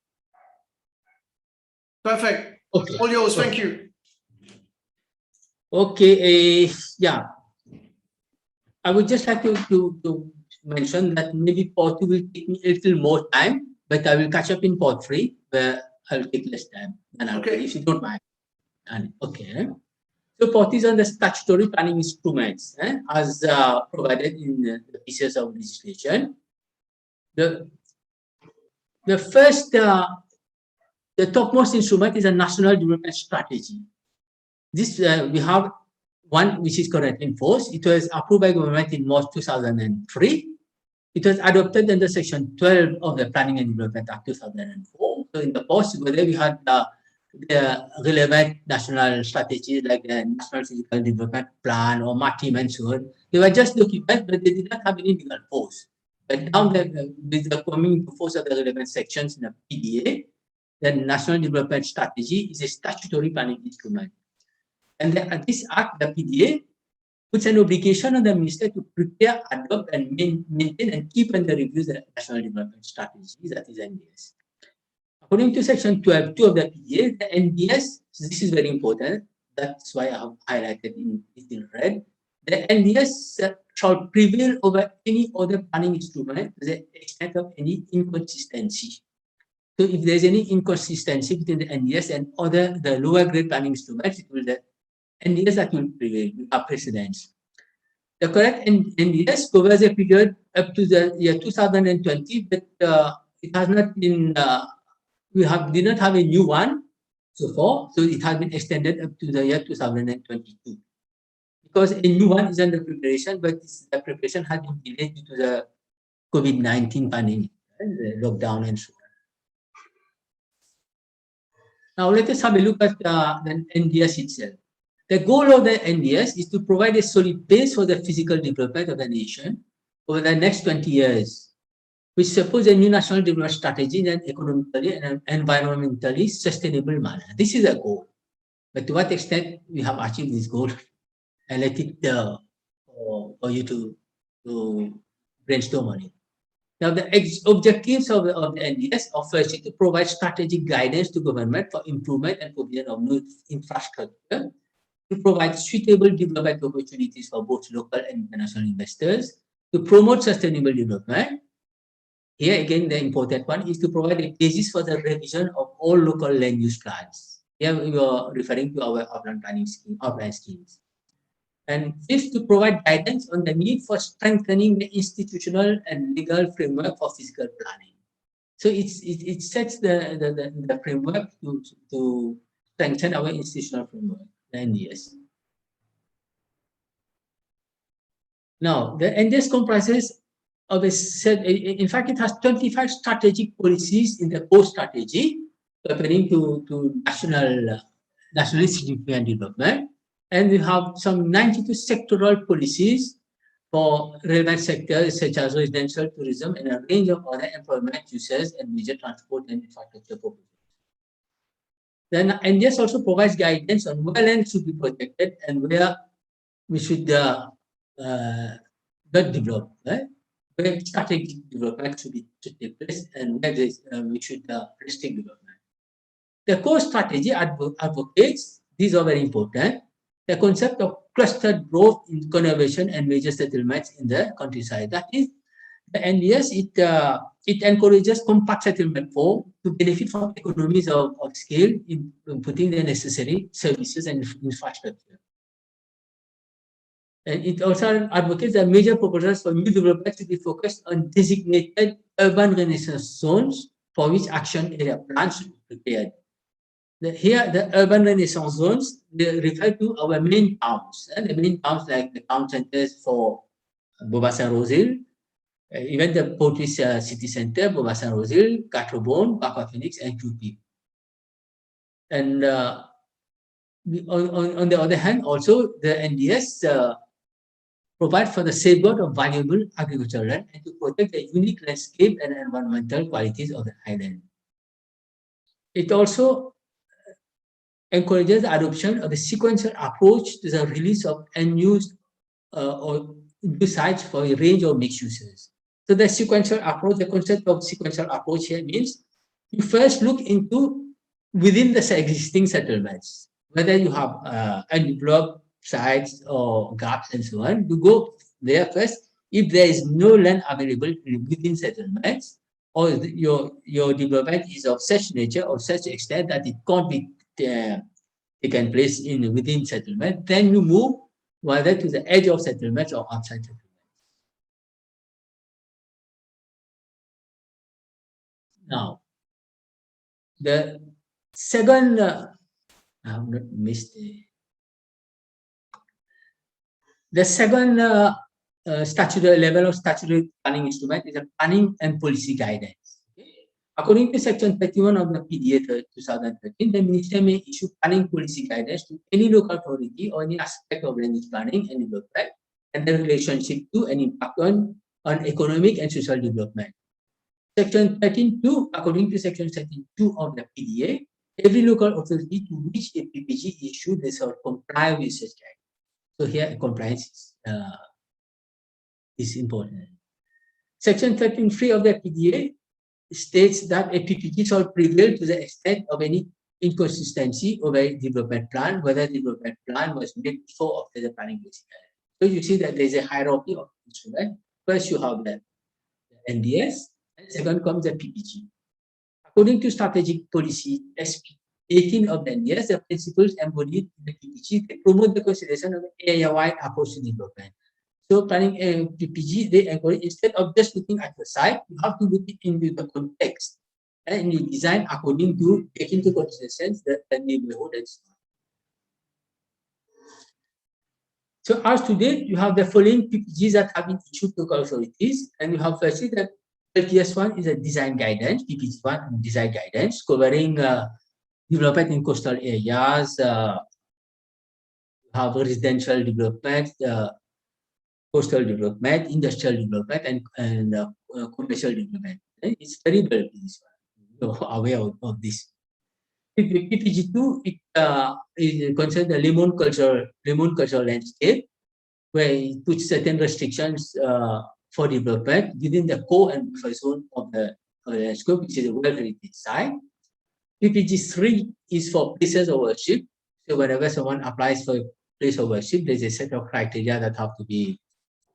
Perfect. Okay. All yours. Thank you. Okay. Yeah. I would just like to mention that maybe part 2 will take me a little more time, but I will catch up in part 3 where I'll take less time. And Okay. If you don't mind. Okay. So part is on the statutory planning instruments as provided in the pieces of legislation. The first, the topmost instrument is a national development strategy. This we have one which is currently in force. It was approved by government in March 2003. It was adopted under Section 12 of the Planning and Development Act 2004. So in the past, we had the relevant national strategies like the National Physical Development Plan or MATIM and so on. They were just documents, but they did not have any legal force. But now with the coming into force of the relevant sections in the PDA, the National Development Strategy is a statutory planning instrument. And this act, the PDA, puts an obligation on the minister to prepare, adopt, and maintain and keep under review the National Development Strategy, that is NDS. According to Section 12.2 of the PDA, the NDS, this is very important, that's why I have highlighted it in red, the NDS shall prevail over any other planning instrument to the extent of any inconsistency. So if there's any inconsistency between the NDS and the lower grade planning instruments, it will the NDS that will prevail, are precedents. The correct NDS covers a period up to the year 2020, but it has not been, did not have a new one so far, so it has been extended up to the year 2022. Because a new one is under preparation, but the preparation has been delayed due to the COVID-19 pandemic, and the lockdown and so on. Now let us have a look at the NDS itself. The goal of the NDS is to provide a solid base for the physical development of the nation over the next 20 years, which suppose a new national development strategy in an economically and environmentally sustainable manner. This is a goal. But to what extent we have achieved this goal, I let it for you to brainstorm on it. Now, the objectives of the NDS are firstly to provide strategic guidance to government for improvement and provision of new infrastructure, to provide suitable development opportunities for both local and international investors, to promote sustainable development. Here again, the important one is to provide a basis for the revision of all local land use plans. Here we are referring to our urban planning scheme, urban schemes. And fifth, to provide guidance on the need for strengthening the institutional and legal framework for physical planning. So it sets the framework to strengthen our institutional framework, the NDS. Now, the NDS comprises of a set, in fact, it has 25 strategic policies in the core strategy pertaining to nationally significant development. And we have some 92 sectoral policies for relevant sectors such as residential, tourism, and a range of other employment uses and major transport and infrastructure purposes. Then NDS also provides guidance on where land should be protected and where we should not develop. Right? where strategic development should take place and where we should restrict development. The core strategy advocates, these are very important, the concept of clustered growth in conservation and major settlements in the countryside. That is, the NDS, it encourages compact settlement form to benefit from economies of scale in putting the necessary services and infrastructure. And it also advocates that major proposals for new development to be focused on designated urban renaissance zones for which action area plans should be prepared. Here, the urban renaissance zones, they refer to our main towns, the main towns like the town centers for Bobasan-Rosil, even the Portris city center, Bobasan-Rosil, Catrobon, Papa Phoenix, and QP. And on the other hand, also the NDS provide for the safeguard of valuable agricultural land and to protect the unique landscape and environmental qualities of the island. It also encourages the adoption of a sequential approach to the release of unused or new sites for a range of mixed uses. So the sequential approach, the concept of sequential approach here means you first look into within the existing settlements, whether you have undeveloped sites or gaps and so on, you go there first. If there is no land available within settlements, or your development is of such nature or such extent that it can't be taken place within settlement, then you move whether to the edge of settlements or outside settlements. Now, the second, I have not missed the second statutory level of statutory planning instrument is a planning and policy guidance. Okay? According to Section 31 of the PDA 2013, the Minister may issue planning policy guidance to any local authority or any aspect of land use planning and development and the relationship to and impact on economic and social development. Section 13.2, according to Section 13.2 of the PDA, every local authority to which a PPG issued they shall comply with such guidance. So here compliance is important. Section 13.3 of the PDA states that a PPG shall prevail to the extent of any inconsistency of a development plan, whether the development plan was made before or after the planning policy. So you see that there is a hierarchy of instruments. First you have the NDS, and second comes the PPG. According to strategic policy SP 18 of the NDS, the principles embodied in the PPG, they promote the consideration of an area-wide approach to development. So planning and PPG, they encourage, instead of just looking at the site, you have to look into the context and you design according to take into consideration the neighborhood and so on. So as today, you have the following PPGs that have been issued to local authorities, and you have firstly the LTS one is a design guidance, PPG one design guidance covering development in coastal areas, have residential development, coastal development, industrial development, and commercial development. It's very well, this one. You're aware of this. PPG2, it concerns the lemon cultural landscape, where it puts certain restrictions for development within the core and buffer zone of the landscape, which is a World Heritage Site. PPG3 is for places of worship. So whenever someone applies for a place of worship, there's a set of criteria that have to be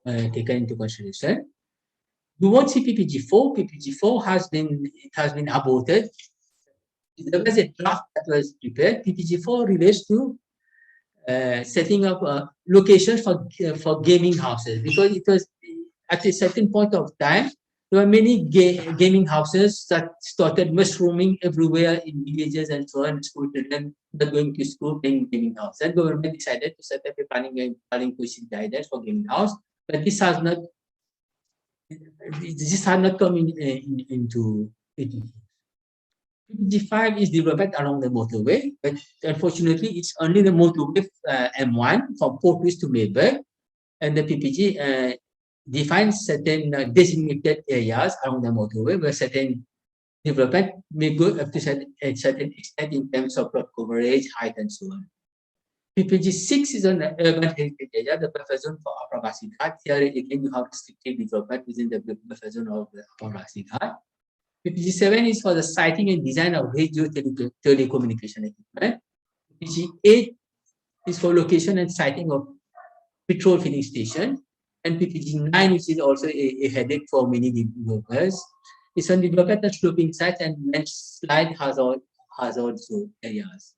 taken into consideration. You won't see PPG4. PPG4 has been aborted. There was a draft that was prepared. PPG4 relates to setting up locations for gaming houses, because it was at a certain point of time there were many gaming houses that started mushrooming everywhere in villages and so on. School children were going to school playing gaming house. And government decided to set up a planning policy guidance for gaming house, but this has not come into it. PPG5 is development along the motorway, but unfortunately, it's only the motorway M1 from Port Louis to Mayberg, and the PPG defines certain designated areas along the motorway where certain development may go up to a certain extent in terms of plot coverage, height, and so on. PPG 6 is an urban heritage area, the buffer zone for Upper Pasighat. Here again, you have restricted development within the buffer zone of the Upper Pasighat. PPG 7 is for the siting and design of radio telecommunication equipment. PPG 8 is for location and siting of petrol filling station. And PPG 9, which is also a headache for many developers, is on development and sloping sites and landslide hazard zone areas.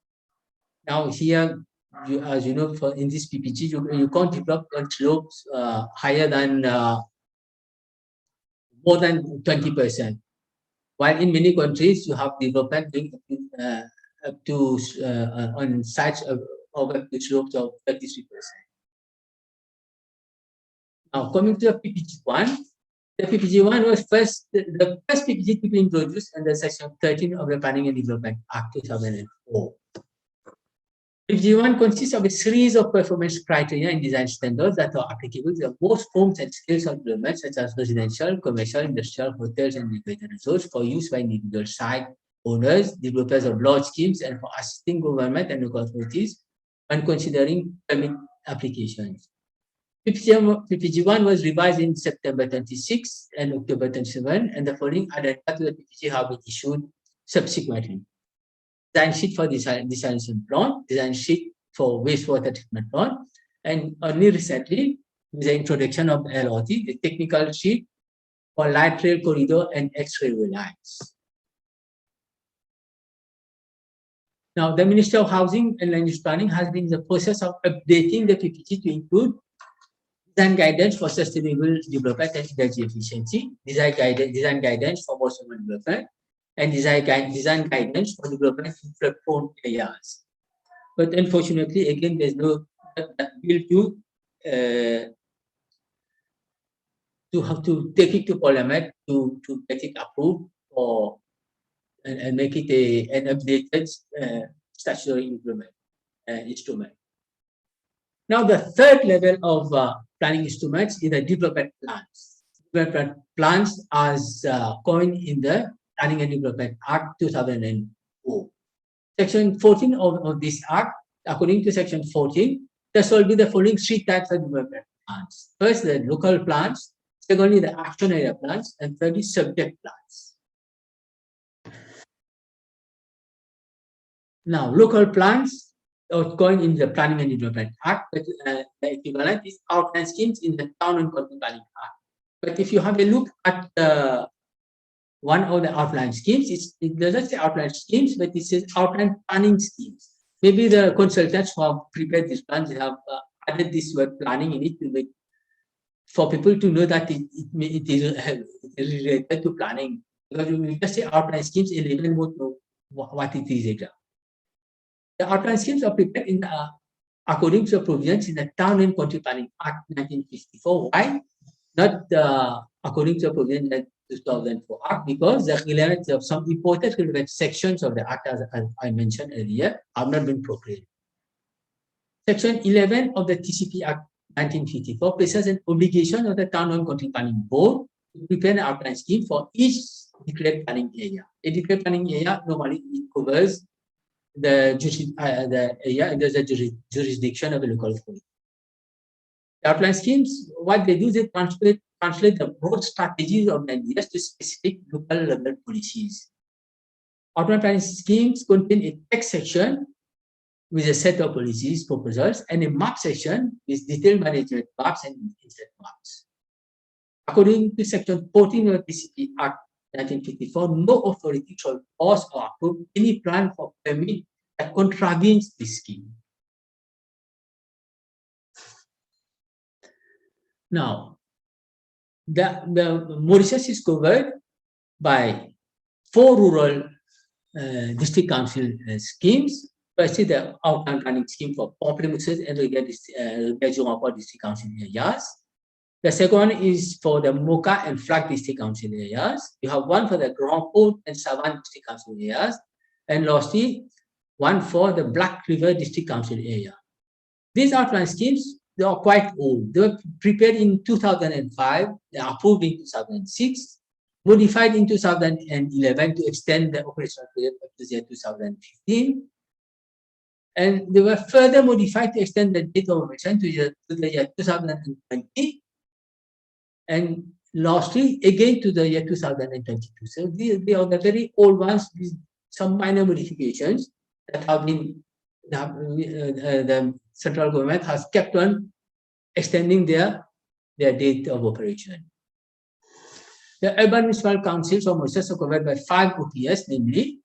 Now here, as you know, in this PPG, you can't develop on slopes higher than more than 20%. While in many countries, you have development up to on sites of up to slopes of 33%. Now coming to the PPG1, the PPG1 was the first PPG to be introduced under Section 13 of the Planning and Development Act 2004. PPG1 consists of a series of performance criteria and design standards that are applicable to most forms and scales of development, such as residential, commercial, industrial, hotels, and recreational resorts for use by individual site owners, developers of large schemes, and for assisting government and local authorities when considering permit applications. PPG1 was revised in September 26 and October 27, and the following addenda to the PPG have been issued subsequently. Design sheet for desalination plant, design sheet for wastewater treatment plant, and only recently, with the introduction of LRT, the technical sheet for light rail corridor and X-railway lines. Now, the Ministry of Housing and Land Use Planning has been in the process of updating the PPG to include design guidance for sustainable development and energy efficiency, design guidance for most urban development, and design guidance for development in flood-prone areas. But unfortunately, again, there's no bill to have to take it to Parliament to get it approved or and make it an updated statutory instrument. Now, the third level of planning instruments is the development plans. Development plans as coined in the Planning and Development Act 2004. Section 14 of this Act, according to Section 14, there shall be the following three types of development plans. First, the local plans. Secondly, the action area plans. And thirdly, subject plans. Now, local plans are coined in the Planning and Development Act, but the equivalent is outline schemes in the Town and Country Planning Act. But if you have a look at one of the outline schemes, it doesn't say outline schemes, but it says outline planning schemes. Maybe the consultants who have prepared these plans have added this word planning in it to make, for people to know that it is related to planning. Because we just say outline schemes, and even more know what it is exactly. The outline schemes are prepared in according to the provisions in the Town and Country Planning Act 1954. Why? Not according to the provisions in the 2004 Act, because the relevance of some important relevant sections of the Act, as I mentioned earlier, have not been proclaimed. Section 11 of the TCP Act 1954 places an obligation of the Town and Country Planning Board to prepare an outline scheme for each declared planning area. A declared planning area normally it covers the area under the jurisdiction of the local authority. The outline schemes, what they do is they translate the broad strategies of the ideas to specific local level policies. Outline planning schemes contain a text section with a set of policies proposals and a map section with detailed management maps and inset maps. According to Section 14 of the TCP Act 1954, no authority shall pass or approve any plan for permit that contravenes this scheme. Now, the Mauritius is covered by 4 rural district council schemes. Firstly, the outline planning scheme for Pamplemousses and Ribot district council areas. The second one is for the Mocha and Flag district council areas. You have one for the Grand Port and Savan district council areas. And lastly, one for the Black River district council area. These outline schemes, they are quite old. They were prepared in 2005, they are approved in 2006, modified in 2011 to extend the operational period up to the year 2015. And they were further modified to extend the date of operation to the year 2020. And lastly, again to the year 2022. So they are the very old ones, some minor modifications that have been, the central government has kept on extending their date of operation. The urban municipal councils of Mauritius are covered by 5 OPS, namely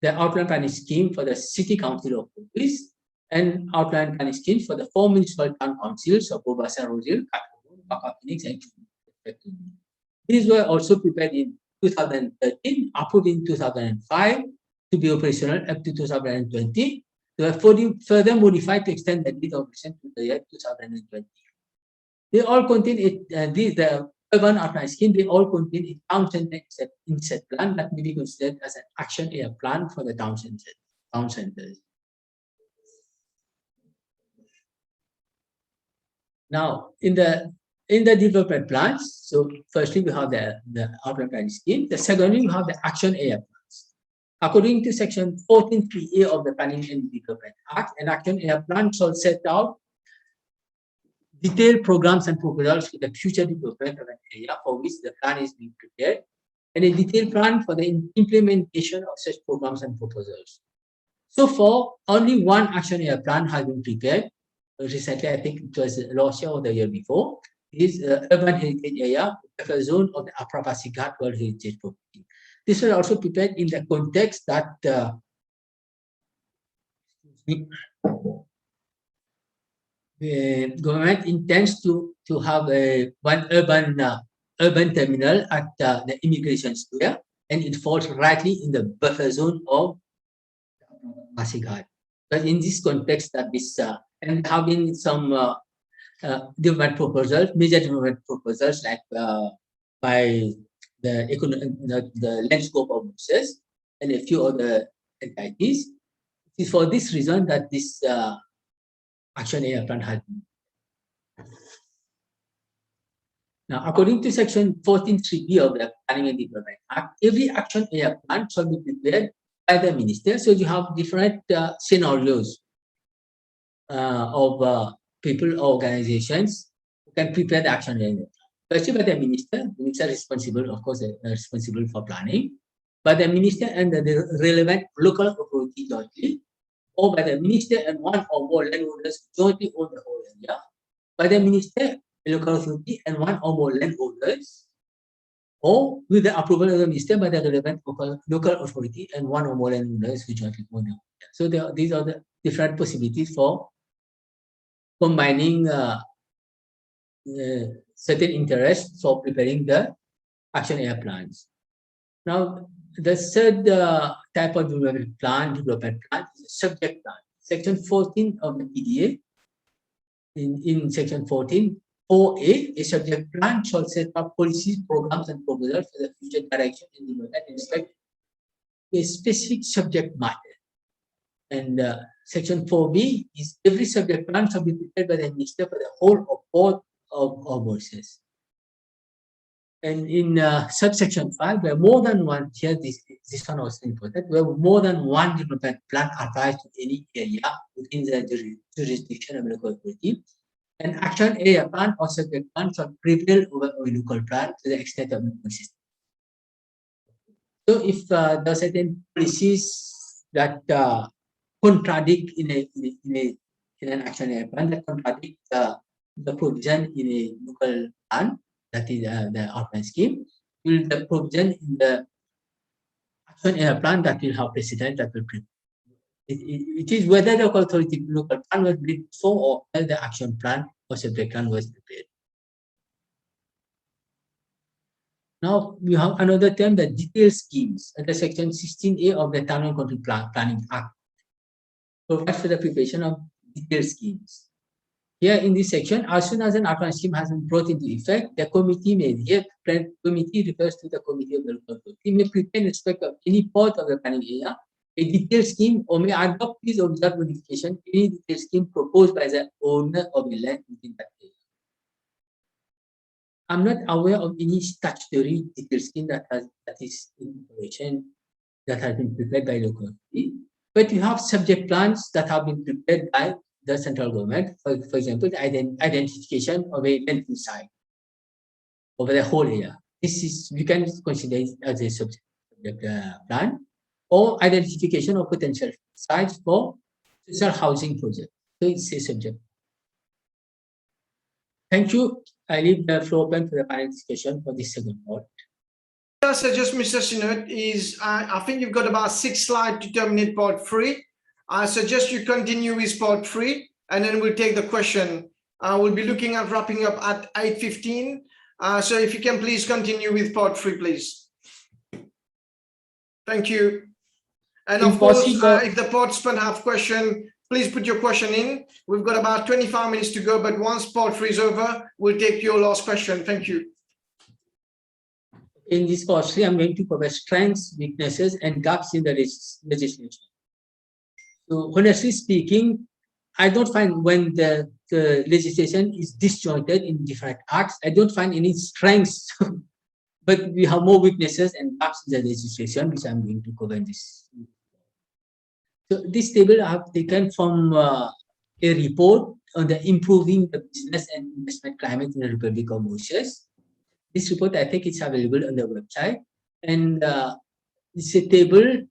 the outline planning scheme for the city council of Mauritius and outline planning schemes for the 4 municipal town councils of Sebastien, Rosil, Baka, Phoenix, and Chumani. These were also prepared in 2013, approved in 2005 to be operational up to 2020. They were further modified to extend the date of operation to the year 2020. They all contain the urban outline scheme. They all contain a town center inset plan that may be considered as an action area plan for the town centers. Now, in the development plans, so firstly we have the outline planning scheme. The secondly, we have the action area plans. According to section 14.3a of the Planning and Development Act, an action area plan shall set out detailed programs and proposals for the future development of an area for which the plan is being prepared, and a detailed plan for the implementation of such programs and proposals. So far, only one action area plan has been prepared. Recently, I think it was last year or the year before, is urban heritage area, buffer zone of the Upper Pacific World Heritage Property. This was also prepared in the context that the government intends to have one urban terminal at the immigration square, and it falls rightly in the buffer zone of Pasighat. But in this context, that this and have been some development proposals, major development proposals like by the land scope of Mauritius and a few other entities. It is for this reason that this action area plan has been. Now, according to section 14.3b of the Planning and Development Act, every action area plan shall be prepared by the minister. So you have different scenarios of people or organizations who can prepare the action area plan. Firstly, by the minister is responsible, of course, responsible for planning, by the minister and the relevant local authority jointly, or by the minister and one or more landowners jointly own the whole area, by the minister, a local authority, and one or more landowners, or with the approval of the minister by the relevant local authority and one or more landowners who jointly own the whole area. So these are the different possibilities for combining certain interests for preparing the action area plans. Now, the third type of development plan is a subject plan. Section 14 of the PDA, in section 14, 4A, a subject plan shall set up policies, programs, and proposals for the future direction and development in respect to a specific subject matter. And section 4B is every subject plan shall be prepared by the minister for the whole or part of Mauritius. And in subsection 5, where more than one, here this one also important, where more than one development plan applies to any area within the jurisdiction of a local authority, an action area plan or subject plan shall prevail over a local plan to the extent of necessity. So if there are certain policies that contradict in an action area plan, that contradict the provision in a local plan, that is the outline scheme, will the provision in the action area plan that will have precedent, that will prevail. It is whether the local authority local plan was made before or whether the action plan or subject plan was prepared. Now we have another term, the detailed schemes, under section 16A of the Town and Country Planning Act, provides for the preparation of detailed schemes. Here in this section, as soon as an outline scheme has been brought into effect, the committee may, here committee refers to the committee of the local authority, may prepare in respect of any part of the planning area a detailed scheme, or may adopt this or without modification any detailed scheme proposed by the owner of a land within that area. I'm not aware of any statutory detailed scheme that is in operation that has been prepared by local authority. But you have subject plans that have been prepared by the central government. For example, the identification of a landfill site over the whole area. This is, you can consider it as a subject plan, or identification of potential sites for social housing project. So it's a subject. Thank you. I leave the floor open for the panel discussion for this second part. I suggest, Mr. Seenauth, is I think you've got about 6 slides to terminate part 3. I suggest you continue with part 3, and then we'll take the question. We'll be looking at wrapping up at 8:15. So if you can please continue with part 3, please. Thank you. And of course, if the participants have question, please put your question in. We've got about 25 minutes to go, but once part 3 is over, we'll take your last question. Thank you. In this part 3, I'm going to cover strengths, weaknesses, and gaps in the legislation. So honestly speaking, I don't find when the legislation is disjointed in different acts, I don't find any strengths, but we have more weaknesses and gaps in the legislation, which I'm going to cover in this. So this table I have taken from a report on the improving the business and investment climate in the Republic of Mauritius. This report, I think it's available on the website, and it's a table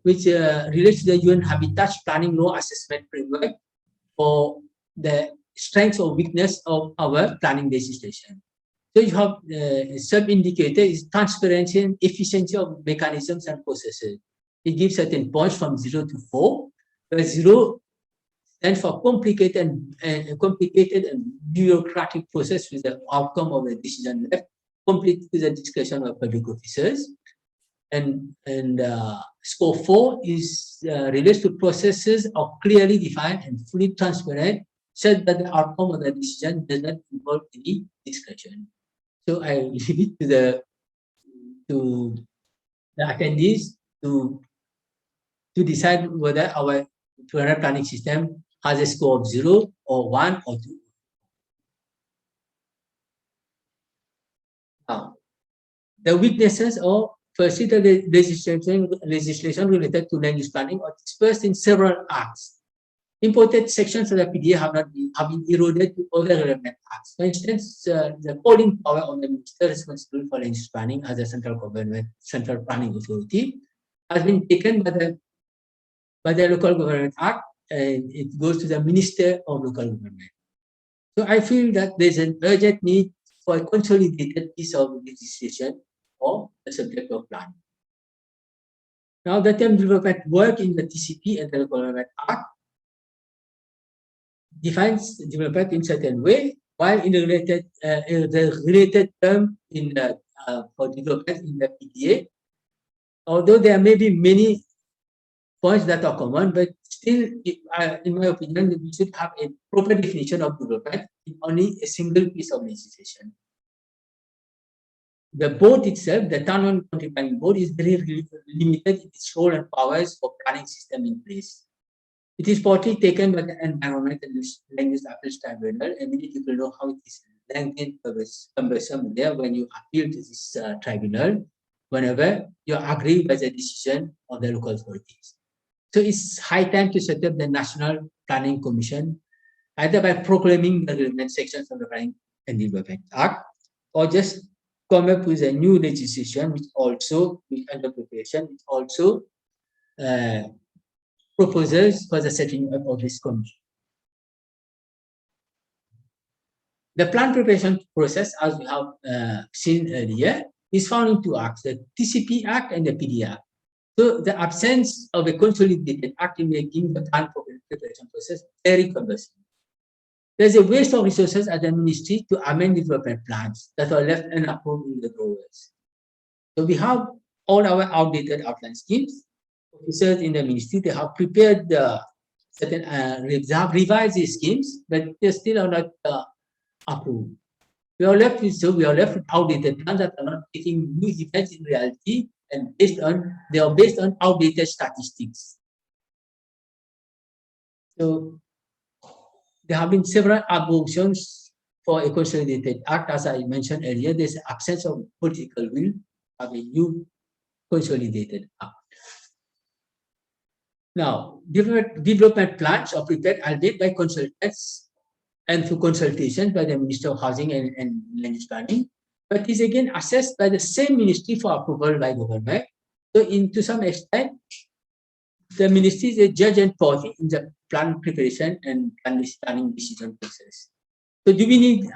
which relates to the UN Habitat Planning Law Assessment Framework for the strengths or weakness of our planning legislation. So you have sub-indicator is transparency and efficiency of mechanisms and processes. It gives certain points from 0 to 4, where 0 stands for complicated and bureaucratic process with the outcome of the decision left complete with the discussion of public officers. And score 4 is relates to processes of clearly defined and fully transparent, such that the outcome of the decision does not involve any discussion. So I leave it to the attendees to decide whether our planning system has a score of 0 or 1 or 2. Now, the weaknesses of firstly, the legislation related to land use planning are dispersed in several acts. Important sections of the PDA have been eroded to other relevant acts. For instance, the holding power of the minister responsible for land use planning as a central government, central planning authority, has been taken by the Local Government Act, and it goes to the Minister of Local Government. So I feel that there's an urgent need for a consolidated piece of legislation for the subject of planning. Now, the term development work in the TCP and the Local Government Act defines development in certain way, while in the related term in the for development in the PDA, although there may be many points that are common, but still, in my opinion, we should have a proper definition of development in only a single piece of legislation. The board itself, the Town and Country Planning Board, is very limited in its role and powers for planning system in place. It is partly taken by the Environment and Land Use Appeals Tribunal, and many people know how it is lengthy and cumbersome there when you appeal to this tribunal, whenever you agree with the decision of the local authorities. So it's high time to set up the National Planning Commission, either by proclaiming the relevant sections of the Planning and Development Act, or just come up with a new legislation which also, under preparation, which also proposes for the setting up of this commission. The plan preparation process, as we have seen earlier, is found in 2 acts, the TCP Act and the PDA Act. So the absence of a consolidated act in making the plan preparation process very cumbersome. There's a waste of resources at the ministry to amend development plans that are left unapproved in the drawers. So we have all our outdated outline schemes. Officers in the ministry, they have prepared certain, they have revised these schemes, but they still are not approved. We are left with outdated plans that are not taking new events in reality, and they are based on outdated statistics. So there have been several motions for a consolidated act. As I mentioned earlier, there's an absence of political will of a new consolidated act. Now, development plans are prepared albeit by consultants and through consultations by the Minister of Housing and Land Use Planning, but is again assessed by the same ministry for approval by government. So, to some extent, the ministry is a judge and party in the plan preparation and planning decision process. So, do we need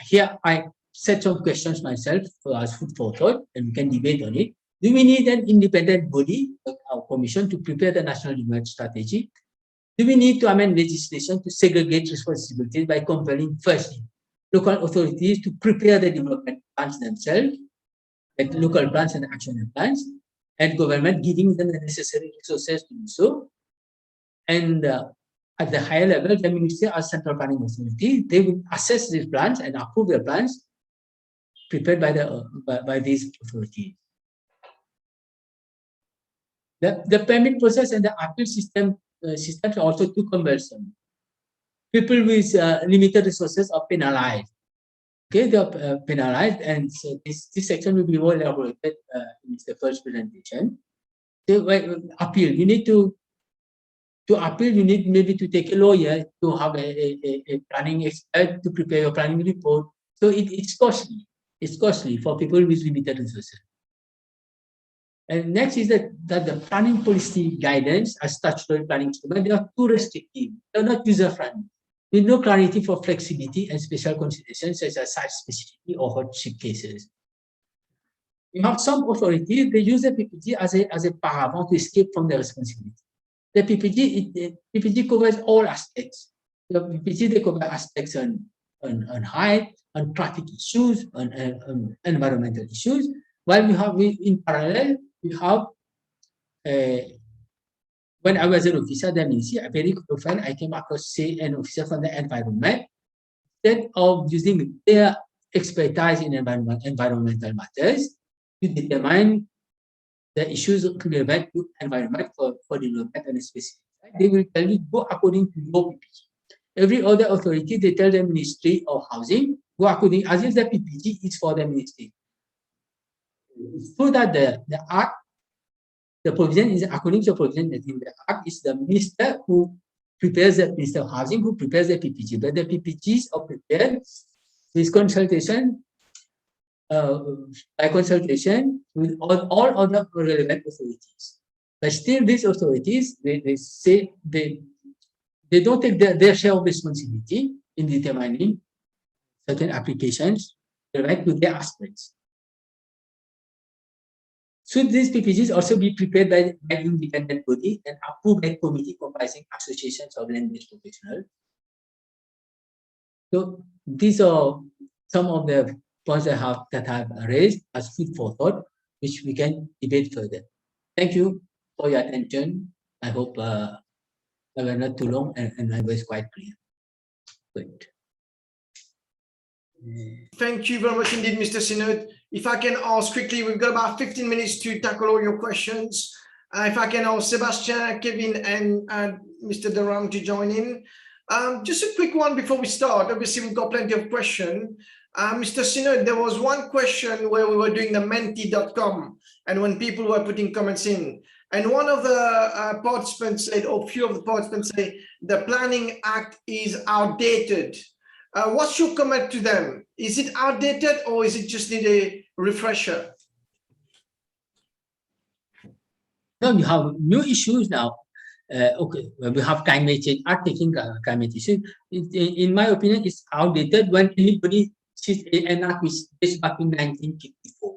here? I set some questions myself as food for thought, and we can debate on it. Do we need an independent body, our commission, to prepare the national development strategy? Do we need to amend legislation to segregate responsibilities by compelling, firstly, local authorities to prepare the development plans themselves, like local plans and action plans, and government giving them the necessary resources to do so? And at the higher level, the ministry as central planning authority, they will assess these plans and approve the plans prepared by these authorities. The permit process and the appeal systems are also too cumbersome. People with limited resources are penalized. Okay, they are penalized, and so this section will be more elaborated in the first presentation. So, appeal, you need to appeal, you need maybe to take a lawyer, to have a planning expert to prepare your planning report. So it's costly. It's costly for people with limited resources. And next is that the planning policy guidance as statutory planning instrument, they are too restrictive. They are not user-friendly. With no clarity for flexibility and special considerations such as site specificity or hardship cases. You have some authorities, they use the PPG as a paravent to escape from their responsibility. The PPG covers all aspects. The PPG, they cover aspects on height, on traffic issues, on environmental issues. While in parallel, we have, when I was an officer, the ministry, very often I came across, say, an officer from the environment, instead of using their expertise in environmental matters to determine the issues relevant to environment for development and specific. They will tell you, go according to your PPG. Every other authority, they tell the Ministry of Housing, go according, as if the PPG is for the ministry. So that the Act, the provision is according to the provision that in the Act is the minister who prepares the Minister of Housing who prepares the PPG, but the PPGs are prepared with consultation, by consultation with all other relevant authorities. But still, these authorities, they say they don't take their share of responsibility in determining certain applications relevant to their aspects. Should these PPGs also be prepared by an independent body and approved by a committee comprising associations of land-based professionals? So these are some of the points that have raised as food for thought, which we can debate further. Thank you for your attention. I hope I was not too long and I was quite clear. Good. Thank you very much indeed, Mr. Seenauth. If I can ask quickly, we've got about 15 minutes to tackle all your questions. If I can ask Sebastien, Kevin, and Mr. Durham to join in. Just a quick one before we start. Obviously, we've got plenty of questions. Mr. Seenauth, there was one question where we were doing the menti.com and when people were putting comments in. And one of the participants said, or few of the participants say, the Planning Act is outdated. What's your comment to them? Is it outdated or is it just need a refresher? No, we have new issues now. Okay, we have climate change, are taking climate issues. In my opinion, it's outdated when anybody sees an act which is back in 1954.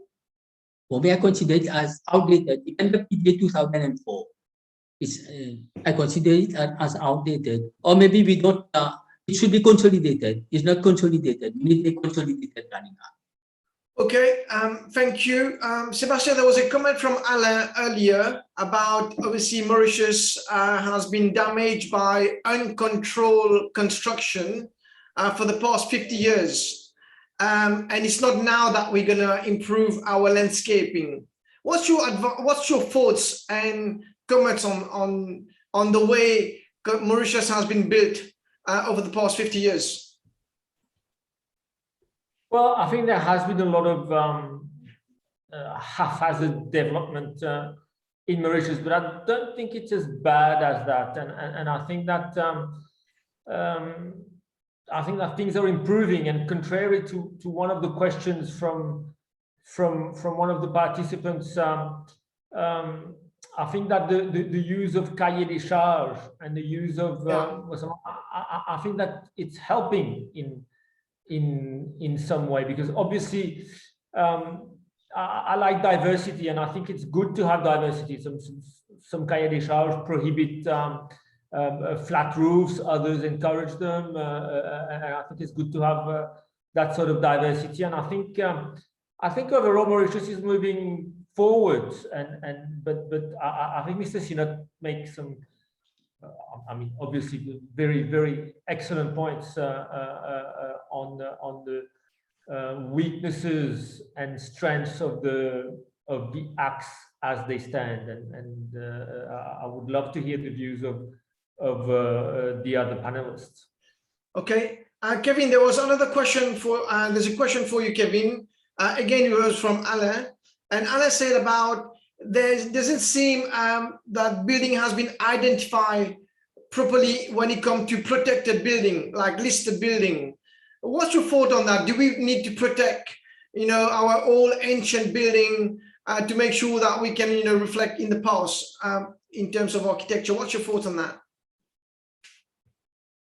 For me, I consider it as outdated. Even the PDA 2004, I consider it as outdated. Or maybe we don't. It should be consolidated. It's not consolidated. We need a consolidated planning act. Okay, thank you. Sebastien, there was a comment from Alain earlier about obviously Mauritius has been damaged by uncontrolled construction for the past 50 years. And it's not now that we're going to improve our landscaping. What's your thoughts and comments on the way Mauritius has been built over the past 50 years? Well, I think there has been a lot of haphazard development in Mauritius, but I don't think it's as bad as that. And I think that things are improving. And contrary to one of the questions from one of the participants, I think that the use of cahier des charges and the use of I think that it's helping in some way, because obviously I like diversity, and I think it's good to have diversity. Some cahier des charges prohibit flat roofs, others encourage them, and I think it's good to have that sort of diversity. And I think overall Mauritius is moving forward, but I think Mr. Seenauth makes some, I mean, obviously very, very excellent points on the weaknesses and strengths of the acts as they stand, and I would love to hear the views of the other panelists. Okay, Kevin, there was another question for. There's a question for you, Kevin. Again, it was from Alain, and Alain said about there doesn't seem that building has been identified properly when it comes to protected building, like listed building. What's your thought on that? Do we need to protect, our old ancient building to make sure that we can, reflect in the past in terms of architecture? What's your thoughts on that?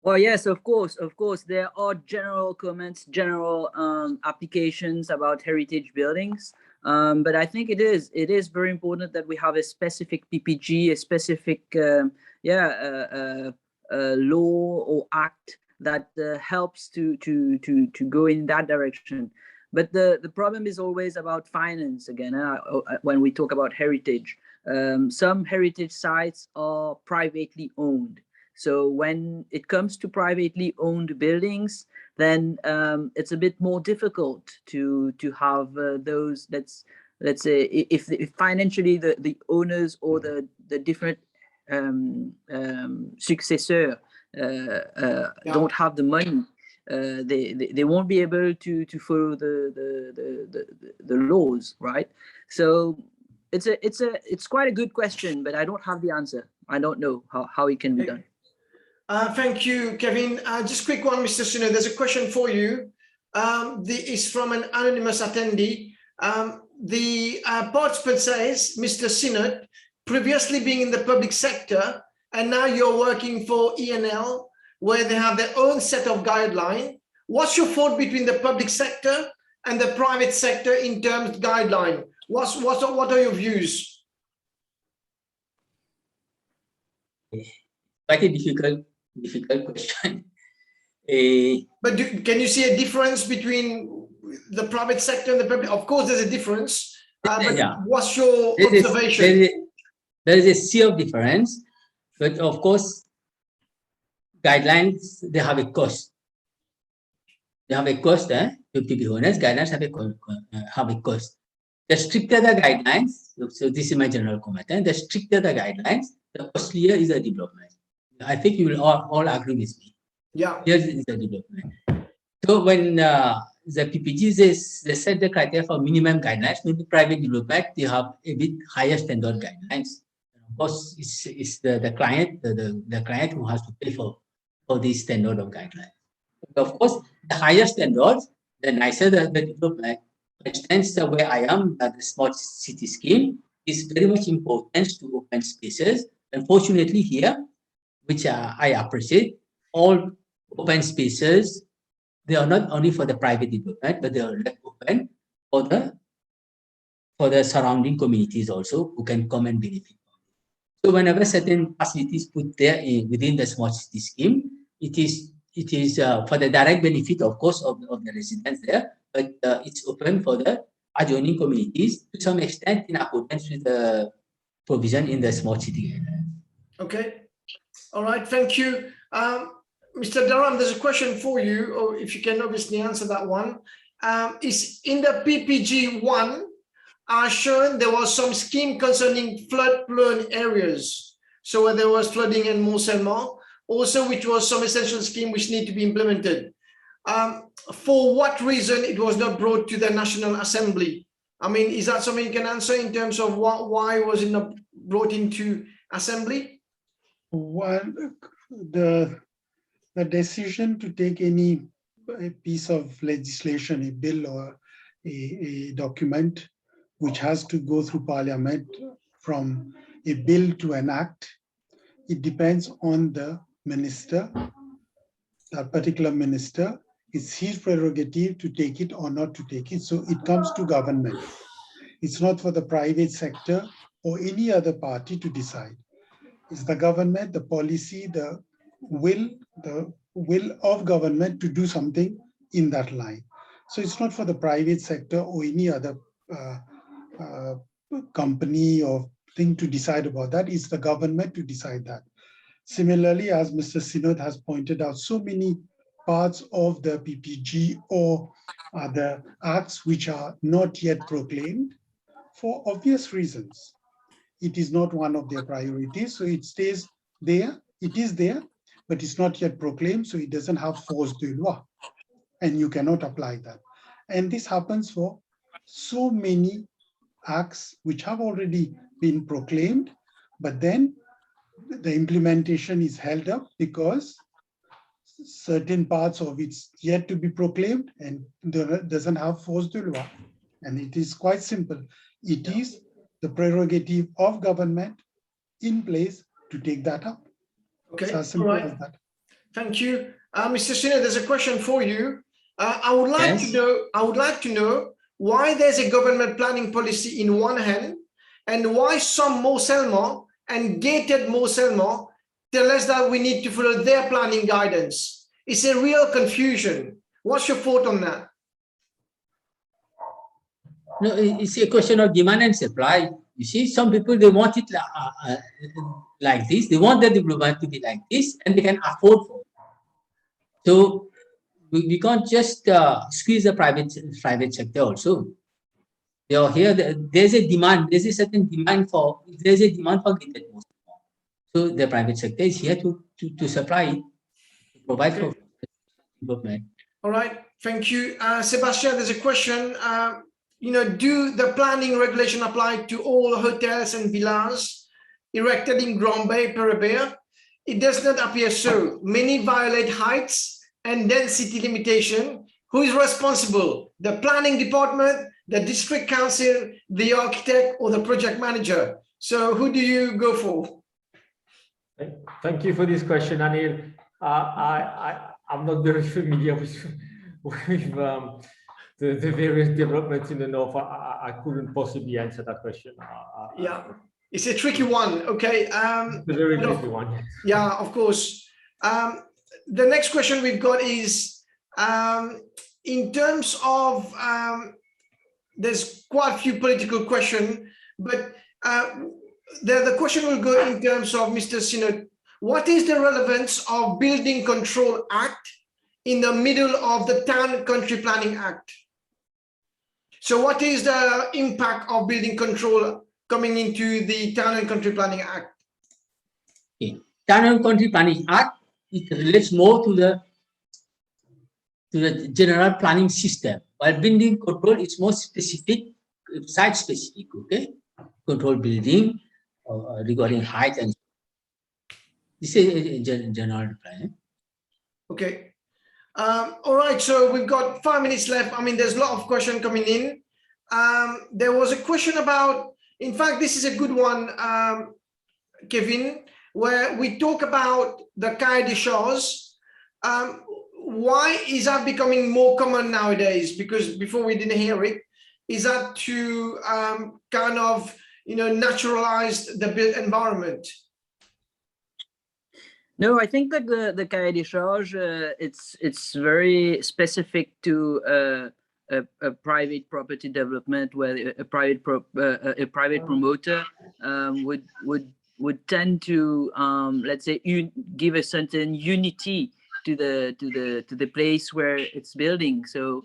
Well, yes, of course. There are general comments, general applications about heritage buildings. But I think it is very important that we have a specific PPG, a specific law or act that helps to go in that direction. But the problem is always about finance again. When we talk about heritage, some heritage sites are privately owned. So when it comes to privately owned buildings, then it's a bit more difficult to have those. Let's say if financially the owners or the different successor don't have the money, they won't be able to follow the laws, right? So it's quite a good question, but I don't have the answer. I don't know how it can be done. Thank you, Kevin. Just quick one, Mr. Seenauth. There's a question for you. It's from an anonymous attendee. The participant says, Mr. Seenauth, previously being in the public sector, and now you're working for ENL, where they have their own set of guidelines. What's your thought between the public sector and the private sector in terms of guideline? What are your views? Quite a difficult question. But can you see a difference between the private sector and the public? Of course, there's a difference. But what's your observation? There is a sea of difference, but of course, guidelines, they have a cost. They have a cost, to be honest. Guidelines have a cost. The stricter the guidelines, so this is my general comment, the stricter the guidelines, the costlier is the development. I think you will all agree with me. Yeah. Here is the development. So when the PPGs, they set the criteria for minimum guidelines, maybe private development, they have a bit higher standard guidelines. Of course, it's the client, the client who has to pay for this standard of guidelines. But of course, the higher standards, the nicer the development. For instance, where I am, the smart city scheme is very much important to open spaces. Unfortunately, here, which I appreciate, all open spaces, they are not only for the private development, but they are open for the surrounding communities also, who can come and benefit. So whenever certain facilities put there within the smart city scheme, it is for the direct benefit, of course, of the residents there, but it's open for the adjoining communities to some extent in accordance with the provision in the smart city. Okay. All right. Thank you. Mr. Dharam, there's a question for you, or if you can obviously answer that one. Is in the PPG 1 shown there was some scheme concerning flood-prone areas. So where there was flooding in Mont-Saint-Marc, also which was some essential scheme which need to be implemented. For what reason it was not brought to the National Assembly? I mean, is that something you can answer in terms of why was it not brought into assembly? Well, the decision to take any piece of legislation, a bill or a document which has to go through Parliament from a bill to an act, it depends on the minister, that particular minister. It's his prerogative to take it or not to take it. So it comes to government. It's not for the private sector or any other party to decide. It's the government, the policy, the will of government to do something in that line. So it's not for the private sector or any other company or thing to decide about that. It's the government to decide that. Similarly, as Mr. Seenauth has pointed out, so many parts of the PPG or other acts which are not yet proclaimed for obvious reasons. It is not one of their priorities, so it stays there. It is there, but it's not yet proclaimed, so it doesn't have force de loi, and you cannot apply that. And this happens for so many acts which have already been proclaimed, but then the implementation is held up because certain parts of it's yet to be proclaimed and doesn't have force de loi. And it is quite simple. It is the prerogative of government in place to take that up. Okay, it's as simple as that. Thank you. Mr. Seenauth, there's a question for you. I would like to know why there's a government planning policy in one hand and why some Morcellement and gated Morcellement tell us that we need to follow their planning guidance. It's a real confusion. What's your thought on that? No, it's a question of demand and supply. You see, some people, they want it like this. They want the development to be like this, and they can afford for it. So we can't just squeeze the private sector also. They are here. There's a demand. There's a certain demand for. There's a demand for gated Morcellement. So the private sector is here to supply it, to provide for development. All right. Thank you, Sebastien. There's a question. Do the planning regulation apply to all hotels and villas erected in Grand Bay, Paribas? It does not appear so. Many violate heights and density limitation. Who is responsible? The planning department, the district council, the architect, or the project manager? So who do you go for? Thank you for this question, Anil. I'm not very familiar with the various developments in the north. I couldn't possibly answer that question. Yeah, it's a tricky one. Okay. It's a very tricky one. Yeah, of course. The next question we've got is in terms of there's quite a few political questions, but the question will go in terms of Mr. Seenauth. What is the relevance of Building Control Act in the middle of the Town Country Planning Act? So what is the impact of building control coming into the Town and Country Planning Act? Okay. Town and Country Planning Act, it relates more to the general planning system, while building control is more specific, site specific, okay? Control building regarding height and this is a general plan. Okay. All right, so we've got 5 minutes left. I mean, there's a lot of questions coming in. There was a question about, in fact, this is a good one, Kevin, where we talk about the cahier des charges. Why is that becoming more common nowadays? Because before we didn't hear it. Is that to kind of, naturalize the built environment? No, I think that the cahier des charges, it's very specific to a private property development where a private promoter would tend to let's say give a certain unity to the place where it's building. So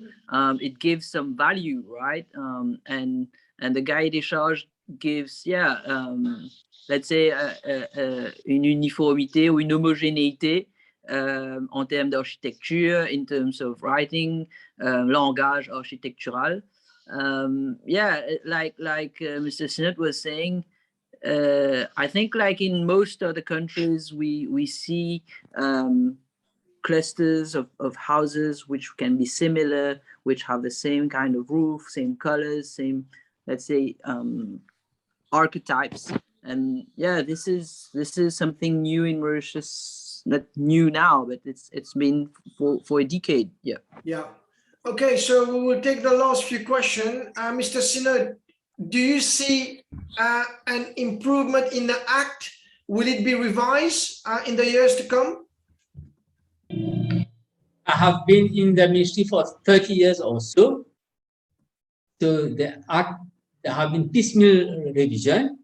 it gives some value, right? And the cahier des charges gives let's say une uniformité ou une homogénéité en termes d'architecture, in terms of writing, langage architectural. Yeah, like Mr. Seenauth was saying, I think like in most other countries, we see clusters of houses which can be similar, which have the same kind of roof, same colors, same, let's say, archetypes. And yeah, this is something new in Mauritius. Not new now, but it's been for a decade. Yeah. Yeah. Okay, so we will take the last few questions. Mr. Seenauth, do you see an improvement in the Act? Will it be revised in the years to come? I have been in the ministry for 30 years or so. So there have been piecemeal revision.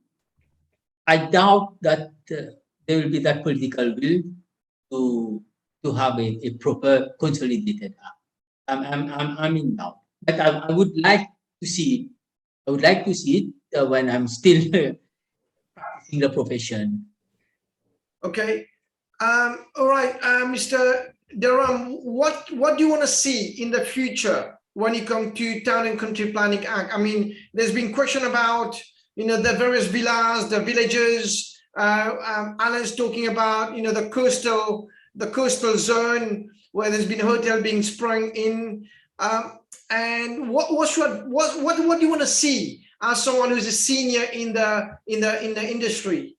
I doubt that there will be that political will to have a proper consolidated Act. I'm in doubt, but I would like to see it. I would like to see it when I'm still practicing the profession. Okay. All right, Mr. Durham, what do you want to see in the future when it comes to Town and Country Planning Act? I mean, there's been question about, you know, the various villas, the villages. Alan's talking about, you know, the coastal zone where there's been a hotel being sprung in. And what do you want to see as someone who's a senior in the industry?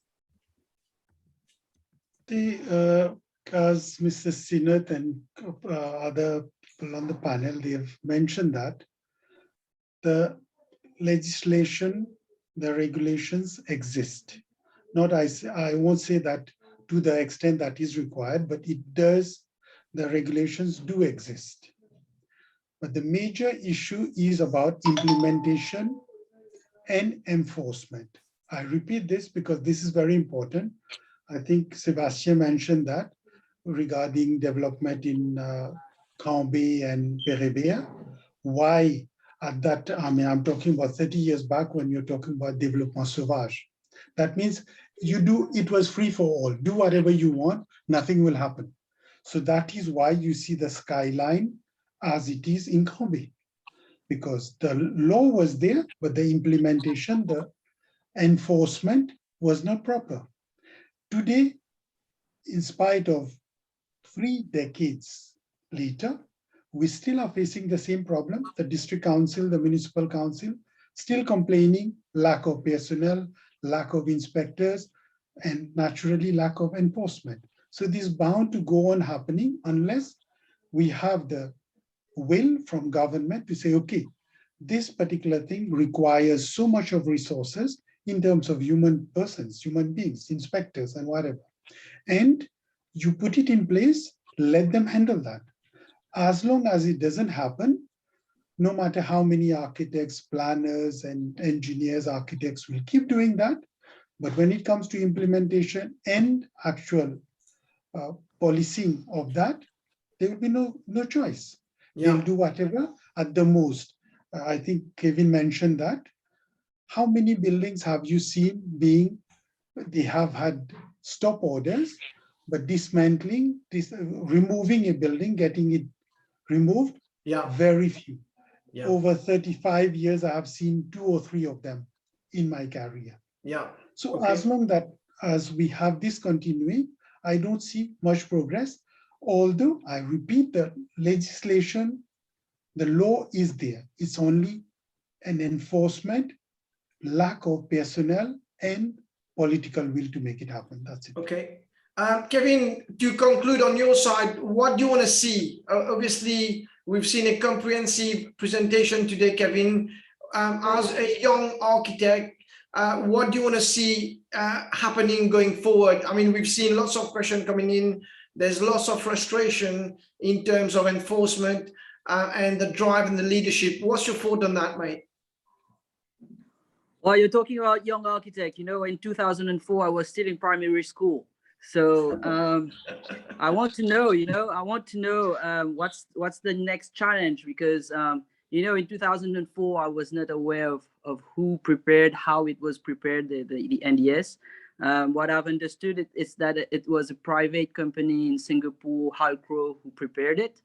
As Mr. Seenauth and other people on the panel, they have mentioned that the legislation, the regulations exist. I won't say that to the extent that is required, but it does, the regulations do exist. But the major issue is about implementation and enforcement. I repeat this because this is very important. I think Sebastien mentioned that regarding development in Cambé and Pérébéa. Why at that, I mean, I'm talking about 30 years back when you're talking about développement sauvage. That means it was free for all. Do whatever you want, nothing will happen. So that is why you see the skyline as it is in Cambé. Because the law was there, but the implementation, the enforcement was not proper. Today, in spite of 3 decades later, we still are facing the same problem. The district council, the municipal council, still complaining lack of personnel, lack of inspectors, and naturally lack of enforcement. So this is bound to go on happening unless we have the will from government to say, okay, this particular thing requires so much of resources in terms of human beings, inspectors and whatever. And you put it in place, let them handle that. As long as it doesn't happen, no matter how many architects, planners, and engineers, architects will keep doing that. But when it comes to implementation and actual policing of that, there will be no choice. Yeah. They'll do whatever at the most. I think Kevin mentioned that. How many buildings have you seen they have had stop orders, but dismantling, removing a building, getting it removed? Yeah. Very few. Yeah. Over 35 years, I have seen 2 or 3 of them in my career. Yeah. So Okay. as long as we have this continuing, I don't see much progress. Although I repeat, the legislation, the law is there. It's only an enforcement, lack of personnel, and political will to make it happen. That's it. Okay. Kevin, to conclude on your side, what do you want to see? Obviously, we've seen a comprehensive presentation today, Kevin. As a young architect, what do you want to see happening going forward? I mean, we've seen lots of questions coming in. There's lots of frustration in terms of enforcement and the drive and the leadership. What's your thought on that, mate? Well, you're talking about young architect. You know, in 2004, I was still in primary school. So I want to know, what's the next challenge? Because, in 2004, I was not aware of who prepared, how it was prepared, the NDS. What I've understood is that it was a private company in Singapore, Halcro, who prepared it.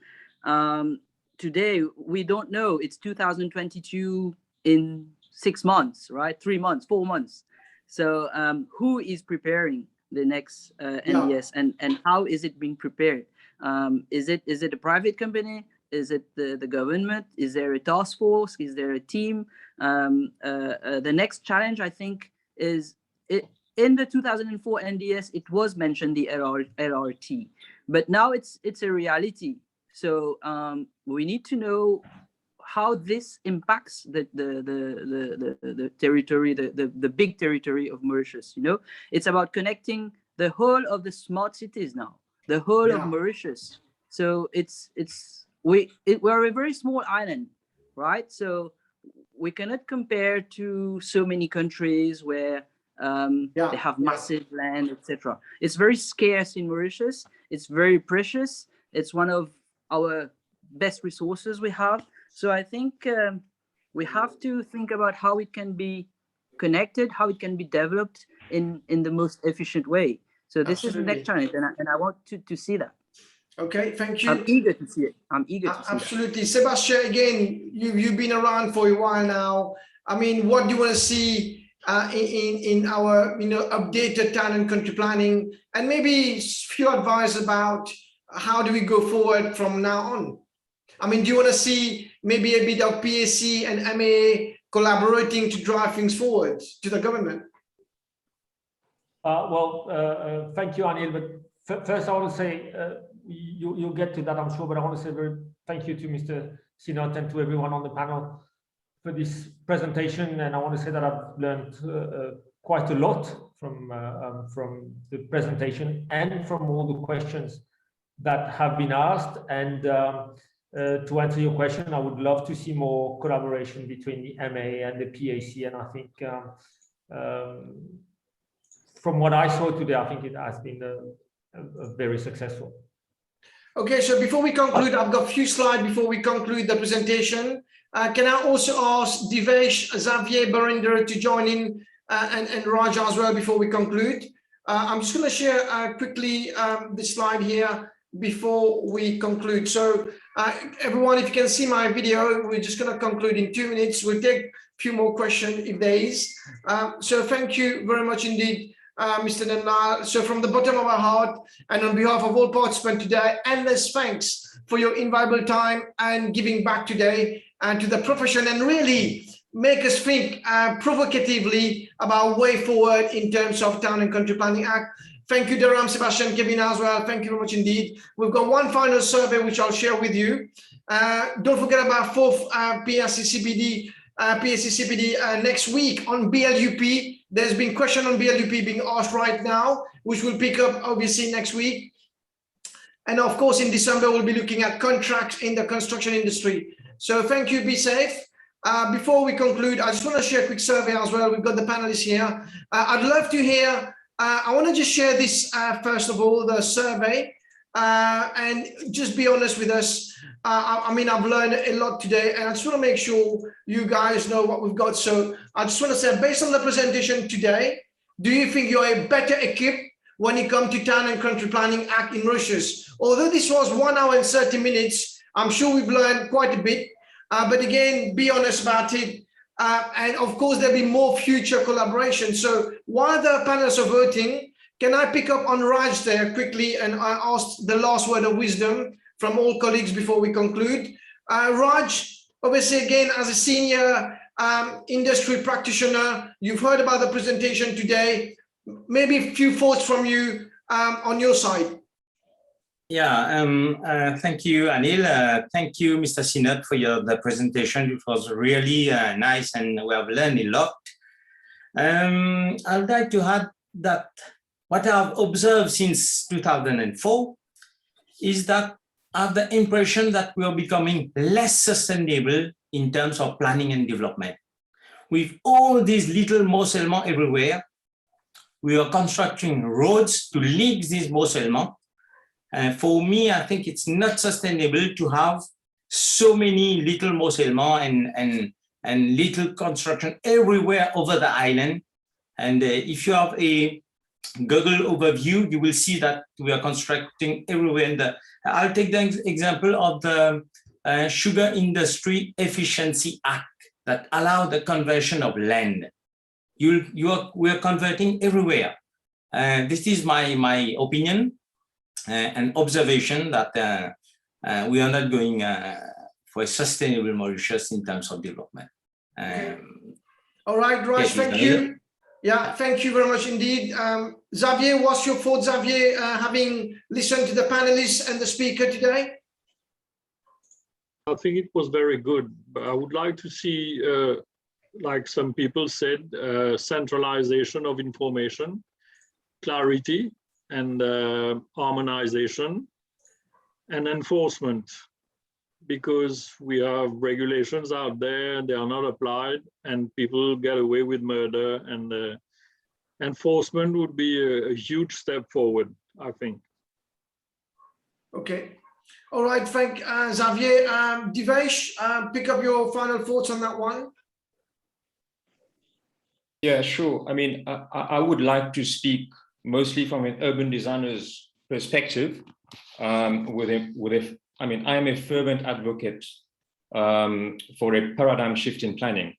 today we don't know. It's 2022 in 6 months, right? 3 months, 4 months. So who is preparing the next NDS, and how is it being prepared? Is it a private company? Is it the government? Is there a task force? Is there a team? The next challenge, I think, is in the 2004 NDS, it was mentioned, the LRT, but now it's a reality. So we need to know how this impacts the territory, the big territory of Mauritius. You know, it's about connecting the whole of the smart cities now, the whole of Mauritius. So we're a very small island, right? So we cannot compare to so many countries where they have massive land, etc. It's very scarce in Mauritius. It's very precious. It's one of our best resources we have. So I think we have to think about how it can be connected, how it can be developed in the most efficient way. So this is the next challenge, and I want to see that. Okay, thank you. I'm eager to see it. I'm eager to see absolutely. That. Sebastien, again, you've been around for a while now. I mean, what do you want to see in our updated town and country planning, and maybe a few advice about how do we go forward from now on? I mean, do you want to see maybe a bit of PAC and MAA collaborating to drive things forward to the government? Thank you, Anil. But first, I want to say you'll get to that, I'm sure. But I want to say thank you to Mr. Seenauth and to everyone on the panel for this presentation. And I want to say that I've learned quite a lot from the presentation and from all the questions that have been asked. And to answer your question, I would love to see more collaboration between the MAA and the PAC. And I think from what I saw today, I think it has been very successful. Okay, so before we conclude, I've got a few slides before we conclude the presentation. Can I also ask Divesh, Xavier, Barinder to join in and Raja as well before we conclude? I'm just going to share quickly this slide here before we conclude. So everyone, if you can see my video, we're just going to conclude in 2 minutes. We'll take a few more questions if there is. So thank you very much indeed, Mr. Nandlall. So from the bottom of our heart and on behalf of all participants today, endless thanks for your invaluable time and giving back today and to the profession, and really make us think provocatively about way forward in terms of Town and Country Planning Act. Thank you, Durham, Sebastien, Kevin as well. Thank you very much indeed. We've got one final survey which I'll share with you. Don't forget about fourth PAC CPD next week on BLUP. There's been question on BLUP being asked right now, which will pick up obviously next week. And of course, in December, we'll be looking at contracts in the construction industry. So thank you, be safe. Before we conclude, I just want to share a quick survey as well. We've got the panelists here. I'd love to hear, I want to just share this, first of all, the survey, and just be honest with us. I mean, I've learned a lot today, and I just want to make sure you guys know what we've got. So I just want to say, based on the presentation today, do you think you're better equipped when it comes to Town and Country Planning Act in Mauritius? Although this was 1 hour and 30 minutes, I'm sure we've learned quite a bit. But again, be honest about it. And of course, there'll be more future collaboration. So while the panelists are voting, can I pick up on Raj there quickly and I ask the last word of wisdom from all colleagues before we conclude? Raj, obviously, again, as a senior industry practitioner, you've heard about the presentation today. Maybe a few thoughts from you on your side. Yeah, thank you, Anil. Thank you, Mr. Seenauth, for the presentation. It was really nice and we have learned a lot. I'd like to add that what I've observed since 2004 is that I have the impression that we are becoming less sustainable in terms of planning and development. With all these little morcellement everywhere, we are constructing roads to link these morcellement. For me, I think it's not sustainable to have so many little morcellement and little construction everywhere over the island. And if you have a Google overview, you will see that we are constructing everywhere. I'll take the example of the Sugar Industry Efficiency Act that allow the conversion of land. We are converting everywhere. This is my opinion and observation that we are not going for a sustainable Mauritius in terms of development. Okay. All right, Raj, yes, thank you. Yeah, thank you very much indeed. Xavier, what's your thoughts, Xavier, having listened to the panelists and the speaker today? I think it was very good, but I would like to see, like some people said, centralization of information, clarity, and harmonization, and enforcement, because we have regulations out there and they are not applied and people get away with murder, and enforcement would be a huge step forward, I think. Okay. All right, thank Xavier. Divesh, pick up your final thoughts on that one. Yeah, sure. I mean, I would like to speak mostly from an urban designer's perspective. I mean, I am a fervent advocate for a paradigm shift in planning,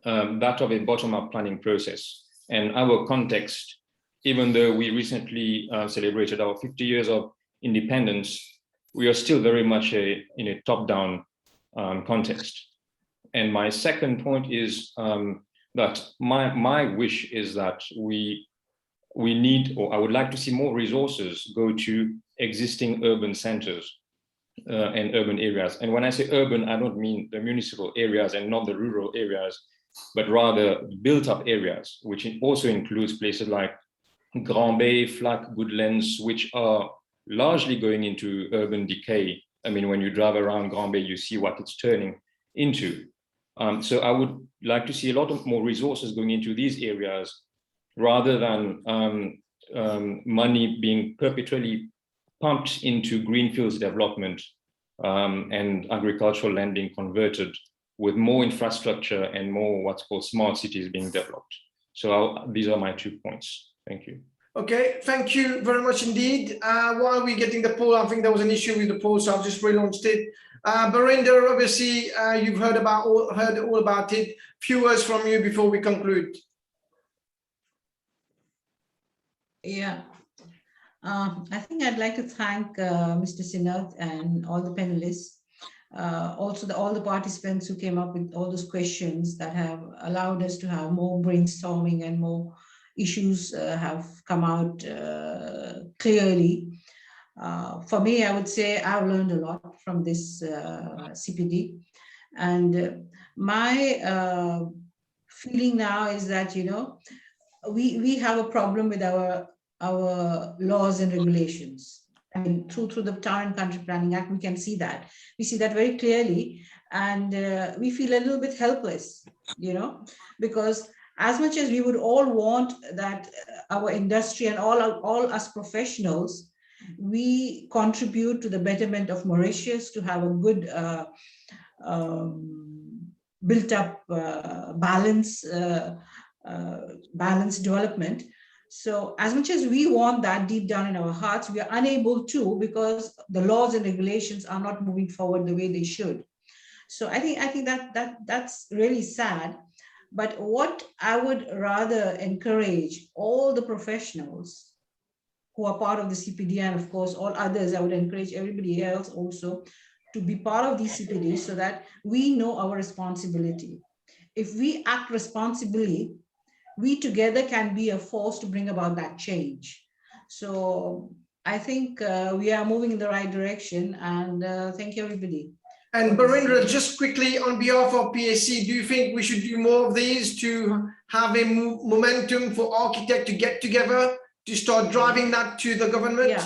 that of a bottom-up planning process. And our context, even though we recently celebrated our 50 years of independence, we are still very much in a top-down context. And my second point is that my wish is that we need, or I would like to see more resources go to existing urban centers and urban areas. And when I say urban, I don't mean the municipal areas and not the rural areas, but rather built-up areas, which also includes places like Grand Bay, Flac, Goodlands, which are largely going into urban decay. I mean, when you drive around Grand Bay, you see what it's turning into. So I would like to see a lot of more resources going into these areas rather than money being perpetually pumped into greenfields development and agricultural land being converted, with more infrastructure and more what's called smart cities being developed. So these are my 2 points. Thank you. Okay, thank you very much indeed. While we're getting the poll, I think there was an issue with the poll, so I've just relaunched it. Barinder, obviously, you've heard all about it. Few words from you before we conclude. Yeah, I think I'd like to thank Mr. Seenauth and all the panelists, also all the participants who came up with all those questions that have allowed us to have more brainstorming and more issues have come out clearly. For me, I would say I've learned a lot from this CPD. And my feeling now is that, you know, we have a problem with our laws and regulations. I mean, through the Town and Country Planning Act, we can see that. We see that very clearly, and we feel a little bit helpless, you know, because as much as we would all want that our industry and all us professionals, we contribute to the betterment of Mauritius, to have a good built-up balanced development. So as much as we want that deep down in our hearts, we are unable to, because the laws and regulations are not moving forward the way they should. So I think that's really sad. But what I would rather encourage all the professionals who are part of the CPD, and of course all others, I would encourage everybody else also to be part of these CPDs, so that we know our responsibility. If we act responsibly, we together can be a force to bring about that change. So I think we are moving in the right direction, and thank you, everybody. And Barinder, just quickly on behalf of PAC, do you think we should do more of these to have a momentum for architects to get together, to start driving that to the government?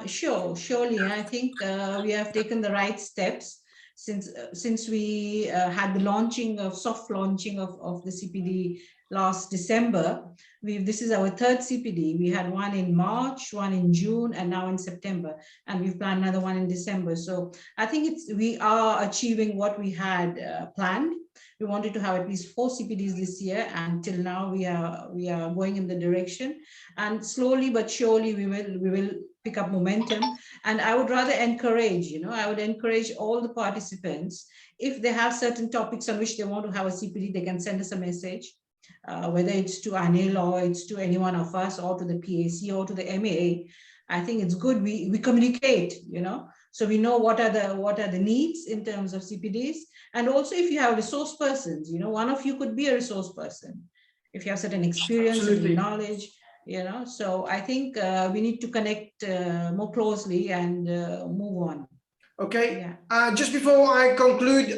Surely. I think we have taken the right steps since we had the soft launching of the CPD last December. This is our third CPD. We had one in March, one in June, and now in September, and we've planned another one in December. So I think we are achieving what we had planned. We wanted to have at least 4 CPDs this year, and till now we are going in the direction, and slowly but surely we will pick up momentum. And I would rather encourage, I would encourage all the participants, if they have certain topics on which they want to have a CPD, they can send us a message, whether it's to Anil or it's to any one of us or to the PAC or to the MAA. I think it's good we communicate, so we know what are the needs in terms of CPDs. And also, if you have resource persons, one of you could be a resource person if you have certain experience, certain knowledge, so I think we need to connect more closely and move on. Okay. Yeah. Just before I conclude,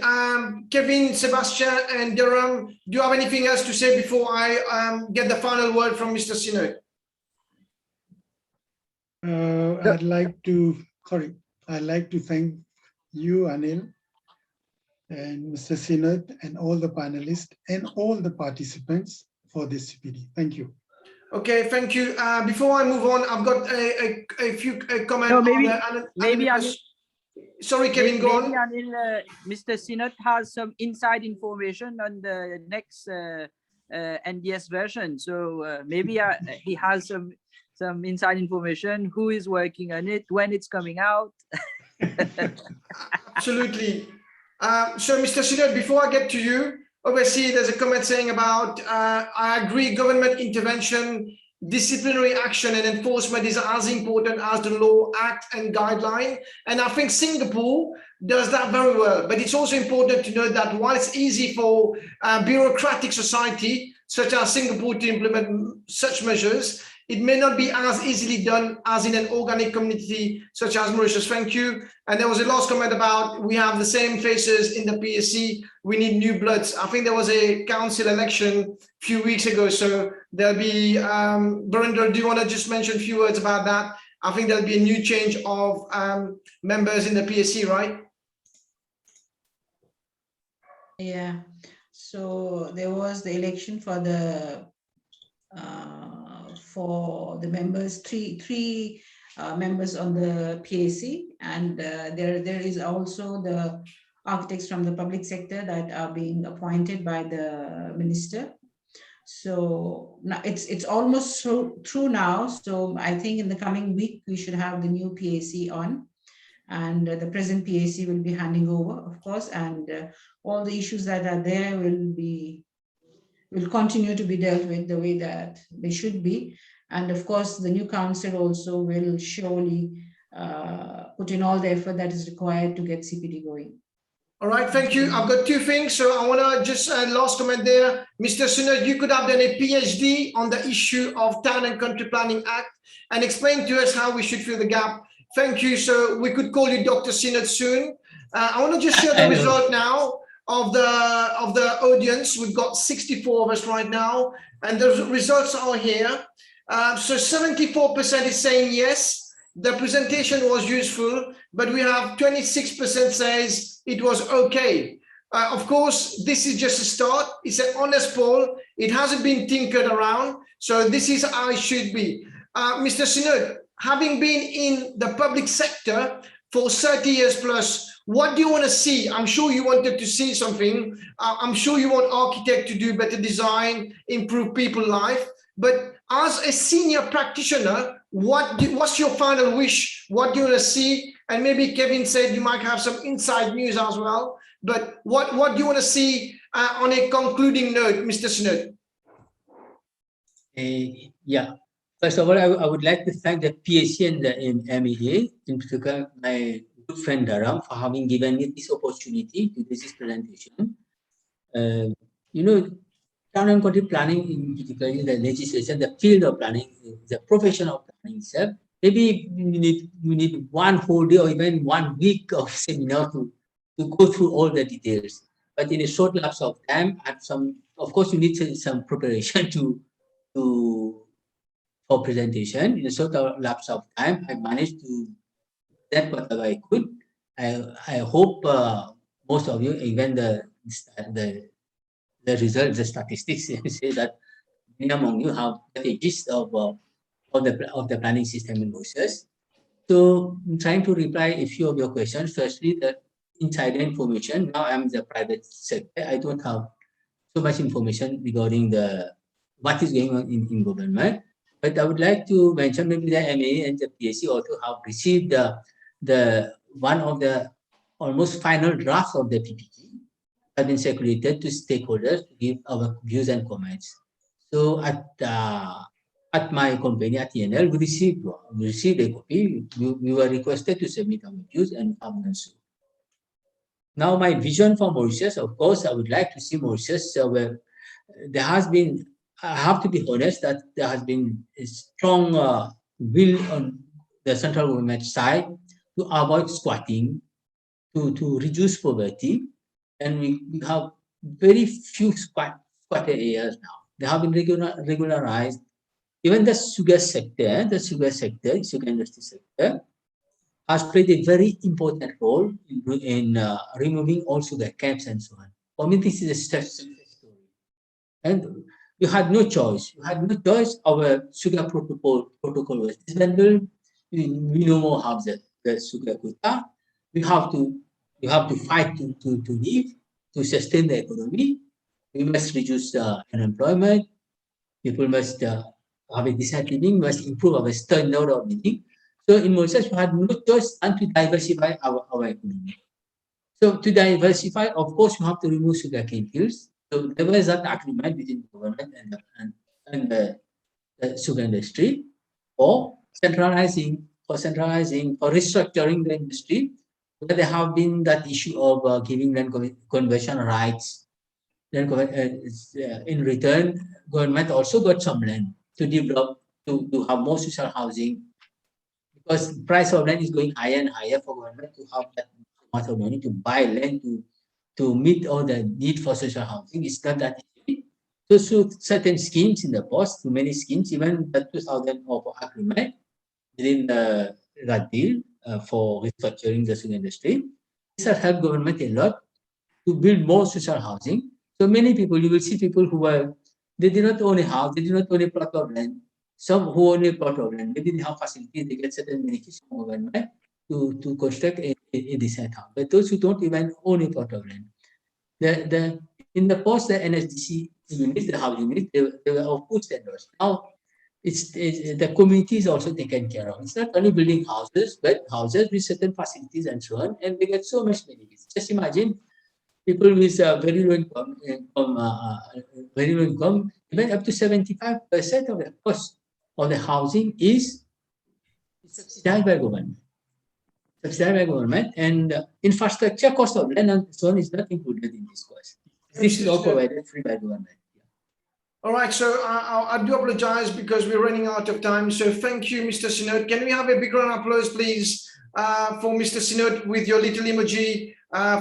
Kevin, Sebastien, and Durham, do you have anything else to say before I get the final word from Mr. Seenauth? I'd like to thank you, Anil, and Mr. Seenauth, and all the panelists and all the participants for this CPD. Thank you. Okay, thank you. Before I move on, I've got a few comments. No, maybe sorry, Kevin, go on. Maybe Anil, Mr. Seenauth has some inside information on the next NDS version. So maybe he has some inside information, who is working on it, when it's coming out. Absolutely. So, Mr. Seenauth, before I get to you, obviously there's a comment saying about, I agree, government intervention, disciplinary action and enforcement is as important as the law, act and guideline. And I think Singapore does that very well. But it's also important to know that while it's easy for bureaucratic society, such as Singapore, to implement such measures, it may not be as easily done as in an organic community such as Mauritius. Thank you. And there was a last comment about we have the same faces in the PAC. We need new bloods. I think there was a council election a few weeks ago. So there'll be, Barinder, do you want to just mention a few words about that? I think there'll be a new change of members in the PAC, right? Yeah. So there was the election for the members, three members on the PAC, and there is also the architects from the public sector that are being appointed by the minister. So now it's almost through now. So I think in the coming week we should have the new PAC on, and the present PAC will be handing over, of course, and all the issues that are there will continue to be dealt with the way that they should be. And of course, the new council also will surely put in all the effort that is required to get CPD going. All right, thank you. I've got two things. So I want to just last comment there. Mr. Seenauth, you could have done a PhD on the issue of Town and Country Planning Act and explain to us how we should fill the gap. Thank you. So we could call you Dr. Seenauth soon. I want to just share the result now of the audience. We've got 64 of us right now, and the results are here. So 74% is saying yes, the presentation was useful, but we have 26% says it was okay. Of course, this is just a start. It's an honest poll. It hasn't been tinkered around. So this is how it should be. Mr. Seenauth, having been in the public sector for 30 years plus, what do you want to see? I'm sure you wanted to see something. I'm sure you want architect to do better design, improve people's life. But as a senior practitioner, what's your final wish? What do you want to see? And maybe Kevin said you might have some inside news as well. But what do you want to see on a concluding note, Mr. Seenauth? Yeah. First of all, I would like to thank the PAC and the MAA, in particular my good friend Durham, for having given me this opportunity to do this presentation. Town and country planning, in particular the legislation, the field of planning, the profession of planning itself. Maybe we need one whole day or even 1 week of seminar to go through all the details. But in a short lapse of time, and of course, you need some preparation for presentation. In a short lapse of time, I managed to present whatever I could. I hope most of you, even the results, the statistics say that many among you have a gist of the planning system in Mauritius. So I'm trying to reply a few of your questions. Firstly, insider information. Now I'm the private sector. I don't have so much information regarding what is going on in government. But I would like to mention maybe the MAA and the PAC also have received the one of the almost final draft of the PPT have been circulated to stakeholders to give our views and comments. So at my company at TNL, we received a copy. We were requested to submit our views and have done so. Now, my vision for Mauritius, of course, I would like to see Mauritius where there has been, I have to be honest, that there has been a strong will on the central government side to avoid squatting, to reduce poverty, and we have very few squatter areas now. They have been regularized. Even the sugar industry sector, has played a very important role in removing all sugar camps and so on. For me, this is a success story. And you had no choice. You had no choice. Our sugar protocol was disbanded. We no more have the sugar quota. You have to fight to live, to sustain the economy. We must reduce unemployment. People must have a decent living, must improve our standard of living. So in Mauritius, we had no choice than to diversify our economy. So to diversify, of course, you have to remove sugarcane fields. So there was that agreement between the government and the sugar industry for centralizing, for restructuring the industry, where there have been that issue of giving land conversion rights. Then in return, government also got some land to develop, to have more social housing, because the price of land is going higher and higher for government to have that much of money to buy land to meet all the need for social housing. It's not that easy. So certain schemes in the past, too many schemes, even the 2004 agreement within that deal for restructuring the sugar industry, this has helped government a lot to build more social housing. So many people, you will see people who they did not own a house, they did not own a plot of land. Some who own a plot of land, they didn't have facilities, they get certain benefits from government to construct a decent house. But those who don't even own a plot of land, in the past, the NSDC units, the housing units, they were of good standards. Now, it's the community is also taken care of. It's not only building houses, but houses with certain facilities and so on, and they get so much benefits. Just imagine people with very low income, even up to 75% of the cost of the housing is subsidized by government. And infrastructure cost of land and so on is not included in this cost. This is all provided free by government. All right, so I do apologize because we're running out of time. So thank you, Mr. Seenauth. Can we have a big round of applause, please, for Mr. Seenauth with your little emoji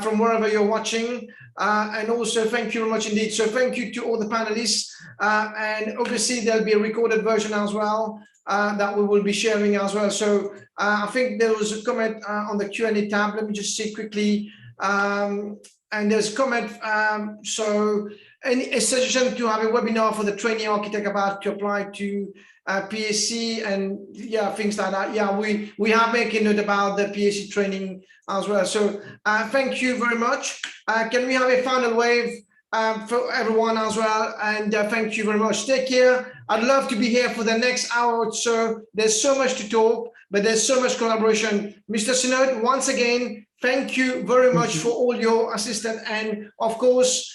from wherever you're watching. And also thank you very much indeed. So thank you to all the panelists. And obviously there'll be a recorded version as well that we will be sharing as well. So I think there was a comment on the Q&A tab. Let me just see quickly. And there's a comment. So a suggestion to have a webinar for the trainee architect about to apply to PAC and things like that. Yeah, we have made a note about the PAC training as well. So thank you very much. Can we have a final wave for everyone as well? And thank you very much. Take care. I'd love to be here for the next hour or so. There's so much to talk, but there's so much collaboration. Mr. Seenauth, once again, thank you very much for all your assistance. And of course,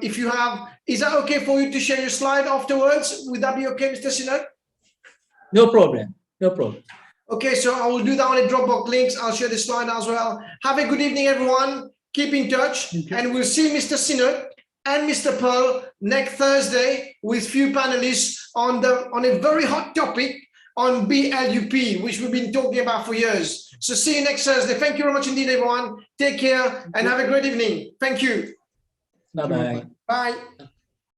if you have, is that okay for you to share your slide afterwards? Would that be okay, Mr. Seenauth? No problem. No problem. Okay, so I will do that on a Dropbox links. I'll share the slide as well. Have a good evening, everyone. Keep in touch, and we'll see Mr. Seenauth and Mr. Pearl next Thursday with few panelists on a very hot topic on BLUP, which we've been talking about for years. So see you next Thursday. Thank you very much indeed, everyone. Take care and have a great evening. Thank you. Bye-bye. Bye.